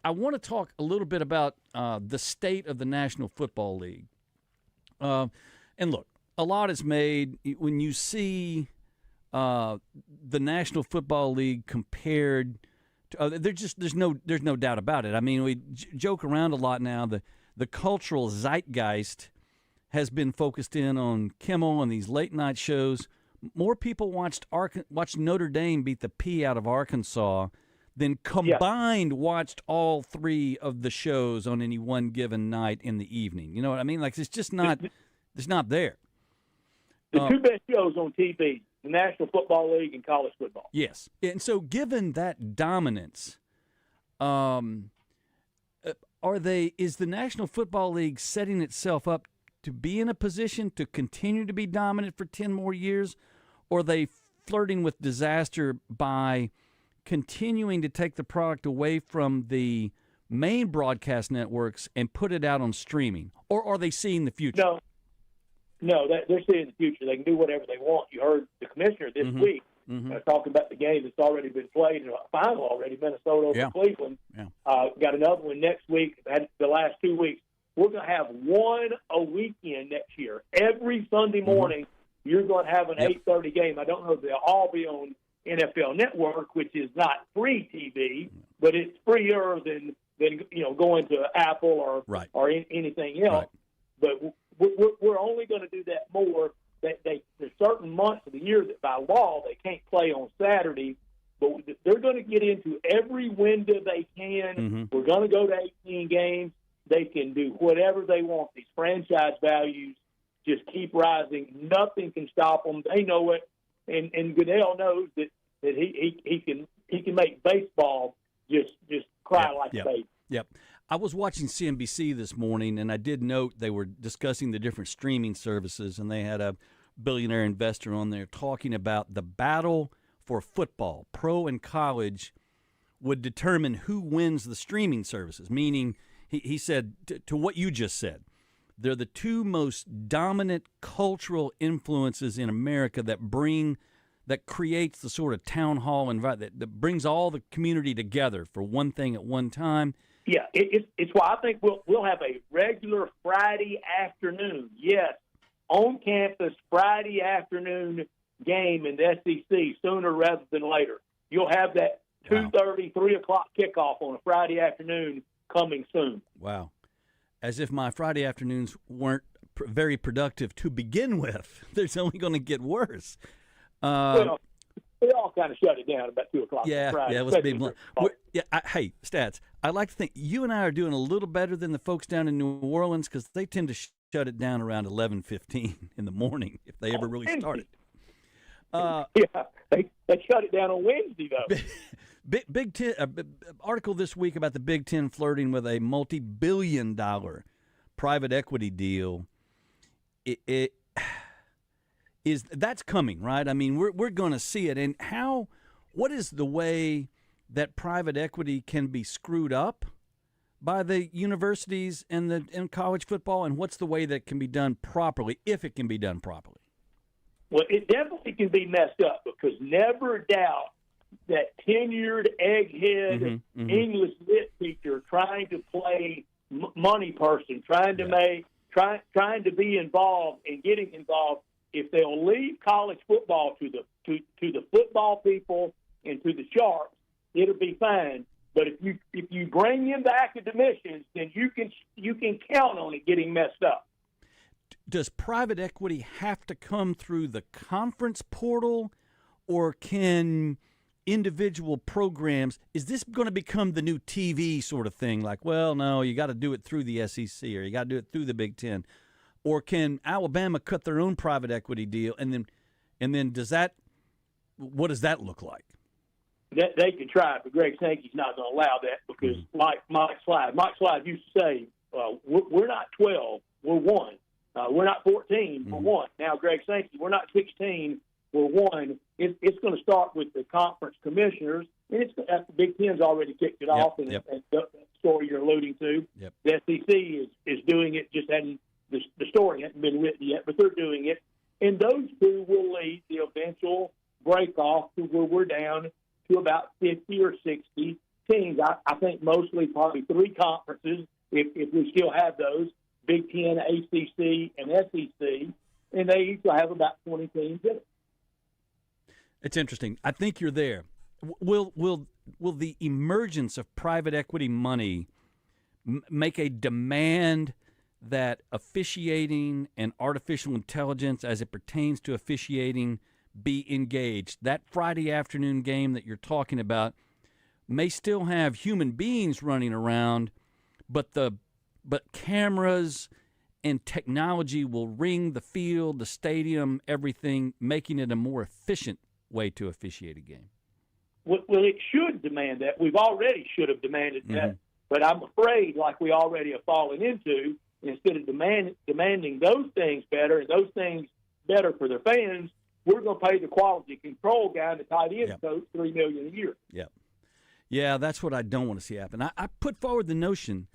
want to talk a little bit about the state of the National Football League. And look, a lot is made when you see the National Football League compared to there's no doubt about it. I mean, we joke around a lot now. The cultural zeitgeist has been focused in on Kimmel and these late night shows. More people watched Notre Dame beat the P out of Arkansas than combined watched all three of the shows on any one given night in the evening. You know what I mean? Like, it's just not there. The two best shows on TV, the National Football League and college football. Yes. And so given that dominance, is the National Football League setting itself up to be in a position to continue to be dominant for 10 more years? Or are they flirting with disaster by continuing to take the product away from the main broadcast networks and put it out on streaming? Or are they seeing the future? No, they're seeing the future. They can do whatever they want. You heard the commissioner this week talking about the game that's already been played in a final already, Minnesota over Cleveland. Yeah. Got another one next week. Had the last 2 weeks. We're going to have one a weekend next year. Every Sunday morning, you're going to have an 8:30 game. I don't know if they'll all be on NFL Network, which is not free TV, but it's freer than going to Apple or anything else. Right. But we're only going to do that more. There's certain months of the year that by law they can't play on Saturday, but they're going to get into every window they can. We're going to go to 18 games. They can do whatever they want. These franchise values just keep rising. Nothing can stop them. They know it, and Goodell knows that he can make baseball just cry like a baby. Yep. I was watching CNBC this morning, and I did note they were discussing the different streaming services, and they had a billionaire investor on there talking about the battle for football, pro and college, would determine who wins the streaming services, meaning he said to what you just said, they're the two most dominant cultural influences in America that creates the sort of town hall environment that brings all the community together for one thing at one time. Yeah, it's why I think we'll have a regular Friday afternoon. Yes, on campus Friday afternoon game in the SEC sooner rather than later. You'll have that 2:30, 3 o'clock kickoff on a Friday afternoon coming soon. Wow. As if my Friday afternoons weren't very productive to begin with. There's only going to get worse. Well, we all kind of shut it down about 2 o'clock on Friday. Yeah, let's be blunt. Hey, Stats, I like to think you and I are doing a little better than the folks down in New Orleans because they tend to shut it down around 11:15 in the morning if they ever really start it. They shut it down on Wednesday, though. Big Ten article this week about the Big Ten flirting with a multi-billion-dollar private equity deal. That's coming, right? I mean, we're going to see it. And what is the way that private equity can be screwed up by the universities and college football, and what's the way that it can be done properly, if it can be done properly? Well, it definitely can be messed up because never doubt that tenured egghead English lit teacher trying to play money person, trying to be involved and getting involved. If they'll leave college football to the football people and to the sharps, it'll be fine. But if you bring in the academicians, then you can count on it getting messed up. Does private equity have to come through the conference portal, or can individual programs, is this going to become the new TV sort of thing? Like, well, no, you got to do it through the SEC, or you got to do it through the Big Ten. Or can Alabama cut their own private equity deal, and then what does that look like? They can try, but Greg Sankey's not going to allow that because Mike Slide used to say, we're not 12, we're 1. We're not 14, we're 1. Now, Greg Sankey, we're not 16, we're 1. It's going to start with the conference commissioners, and the Big Ten's already kicked it off, and the story you're alluding to. Yep. The SEC is doing it, just hadn't. The story hasn't been written yet, but they're doing it. And those two will lead the eventual break-off to where we're down to about 50 or 60 teams. I think mostly probably 3 conferences, if we still have those, Big Ten, ACC, and SEC, and they each will have about 20 teams in it. It's interesting. I think you're there. Will the emergence of private equity money make a demand that officiating and artificial intelligence as it pertains to officiating be engaged? That Friday afternoon game that you're talking about may still have human beings running around, but cameras and technology will ring the field, the stadium, everything, making it a more efficient way to officiate a game. Well, it should demand that. We've already should have demanded that, but I'm afraid, like we already have fallen into, instead of demanding those things better and those things better for their fans, we're going to pay the quality control guy and the tight end coach $3 million a year. Yeah, that's what I don't want to see happen. I put forward the notion: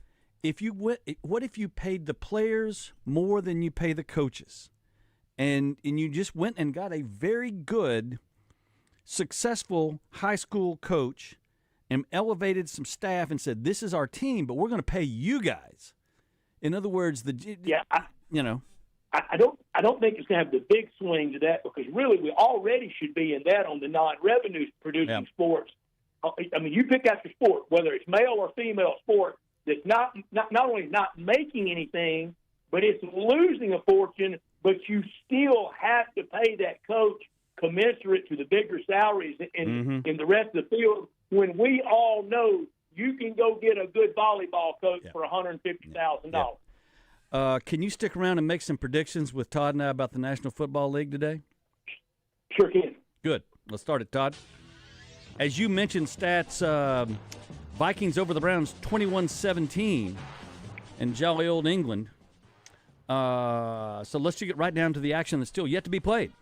what if you paid the players more than you pay the coaches, and you just went and got a very good, successful high school coach and elevated some staff and said, "This is our team, but we're going to pay you guys." In other words, I don't think it's going to have the big swing to that because really we already should be in that on the non-revenue producing sports. I mean, you pick out your sport, whether it's male or female sport, that's not only not making anything, but it's losing a fortune, but you still have to pay that coach commensurate to the bigger salaries in the rest of the field when we all know you can go get a good volleyball coach for $150,000. Can you stick around and make some predictions with Todd and I about the National Football League today? Sure can. Good. Let's start it, Todd. As you mentioned, Stats, Vikings over the Browns 21-17 in jolly old England. So let's get right down to the action that's still yet to be played.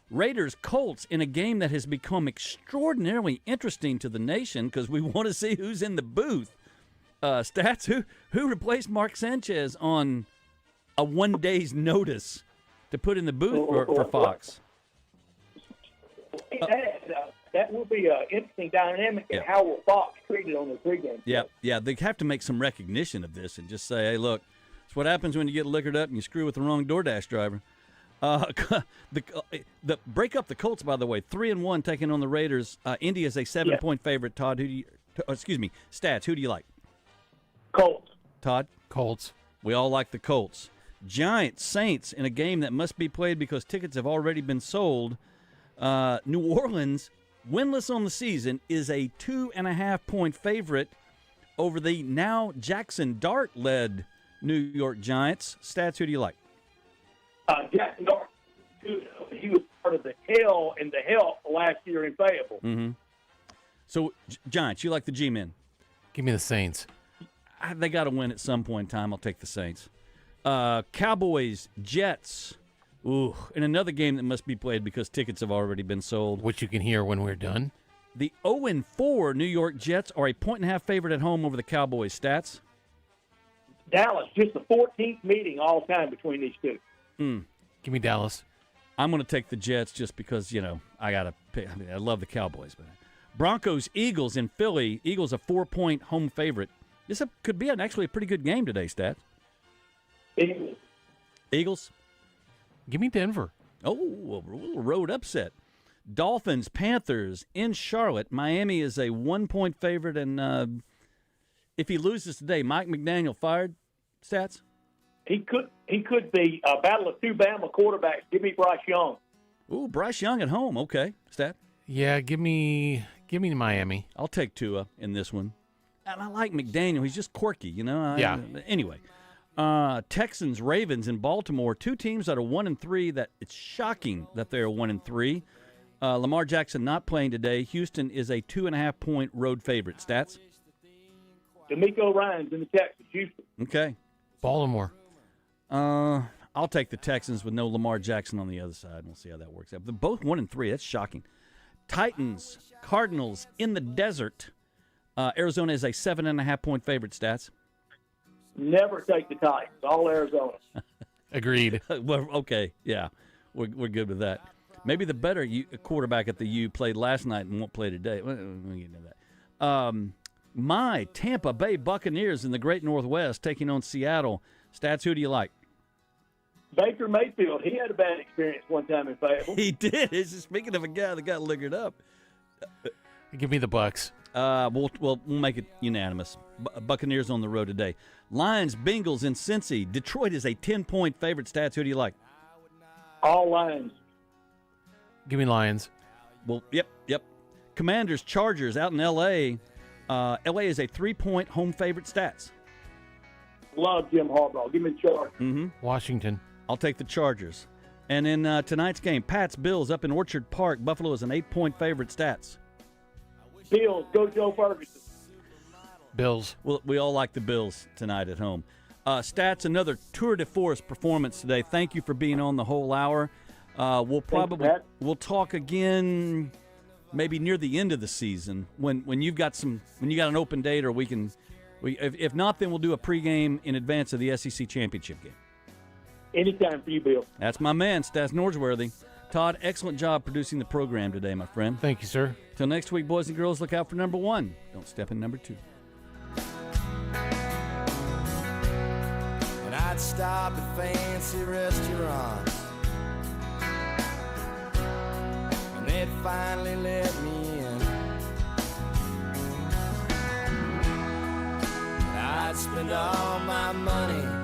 Raiders Colts in a game that has become extraordinarily interesting to the nation because we want to see who's in the booth. Stats, who replaced Mark Sanchez on a 1 day's notice to put in the booth for Fox? That will be an interesting dynamic in how will Fox treat it on the pregame. Yeah, they have to make some recognition of this and just say, hey, look, it's what happens when you get liquored up and you screw with the wrong DoorDash driver. The break up the Colts, by the way, 3-1 taking on the Raiders. Indy is a 7-point favorite. Todd, Stats, who do you like? Colts. Todd? Colts. We all like the Colts. Giants, Saints in a game that must be played because tickets have already been sold. New Orleans, winless on the season, is a 2.5-point favorite over the now Jackson Dart-led New York Giants. Stats, who do you like? Jackson Dart. He was part of the hell and the help last year in Fayetteville. Mm-hmm. So, Giants, you like the G-men? Give me the Saints. They got to win at some point in time. I'll take the Saints. Cowboys, Jets. Ooh, in another game that must be played because tickets have already been sold. Which you can hear when we're done. The 0-4 New York Jets are a 1.5 favorite at home over the Cowboys. Stats? Dallas, just the 14th meeting all time between these two. Give me Dallas. I'm going to take the Jets just because, I got to pick. I mean, I love the Cowboys. But Broncos, Eagles in Philly. Eagles a 4-point home favorite. This could be actually a pretty good game today, Stats. Eagles? Give me Denver. Oh, a little road upset. Dolphins, Panthers in Charlotte. Miami is a 1-point favorite, and if he loses today, Mike McDaniel fired. Stats? He could be a battle of two Bama quarterbacks. Give me Bryce Young. Ooh, Bryce Young at home. Okay, Stat? Yeah, give me Miami. I'll take Tua in this one. And I like McDaniel. He's just quirky, Yeah. Anyway, Texans, Ravens in Baltimore. Two teams that are 1-3. That it's shocking that they're 1-3. Lamar Jackson not playing today. Houston is a 2.5-point road favorite. Stats? D'Amico Ryans in the Texans. Houston. Okay. Baltimore. I'll take the Texans with no Lamar Jackson on the other side. We'll see how that works out. They're both 1-3. That's shocking. Titans, Cardinals in the desert. Arizona is a 7.5-point favorite. Stats? Never take the Titans. All Arizona. Agreed. Well, okay, yeah, we're good with that. Maybe the better quarterback at the U played last night and won't play today. We'll get into that. My Tampa Bay Buccaneers in the Great Northwest taking on Seattle. Stats, who do you like? Baker Mayfield. He had a bad experience one time in Fayetteville. He did. Speaking of a guy that got liquored up. Give me the Bucks. We'll make it unanimous. Buccaneers on the road today. Lions, Bengals in Cincy. Detroit is a 10-point favorite. Stats, who do you like? All Lions. Give me Lions. Well, yep. Commanders, Chargers out in L.A. L.A. is a 3-point home favorite. Stats? Love Jim Harbaugh. Give me the Chargers. Mm-hmm. Washington. I'll take the Chargers. And in tonight's game, Pats, Bills up in Orchard Park. Buffalo is an 8-point favorite. Stats? Bills. Go Joe Ferguson. Bills. Well, we all like the Bills tonight at home. Stats, another tour de force performance today. Thank you for being on the whole hour. We'll talk again maybe near the end of the season when you've got an open date, or if not, then we'll do a pregame in advance of the SEC championship game. Anytime for you, Bill. That's my man, Stats Norgeworthy. Todd, excellent job producing the program today, my friend. Thank you, sir. Till next week, boys and girls, look out for number 1. Don't step in number 2. And I'd stop at fancy restaurants, and they'd finally let me in. And I'd spend all my money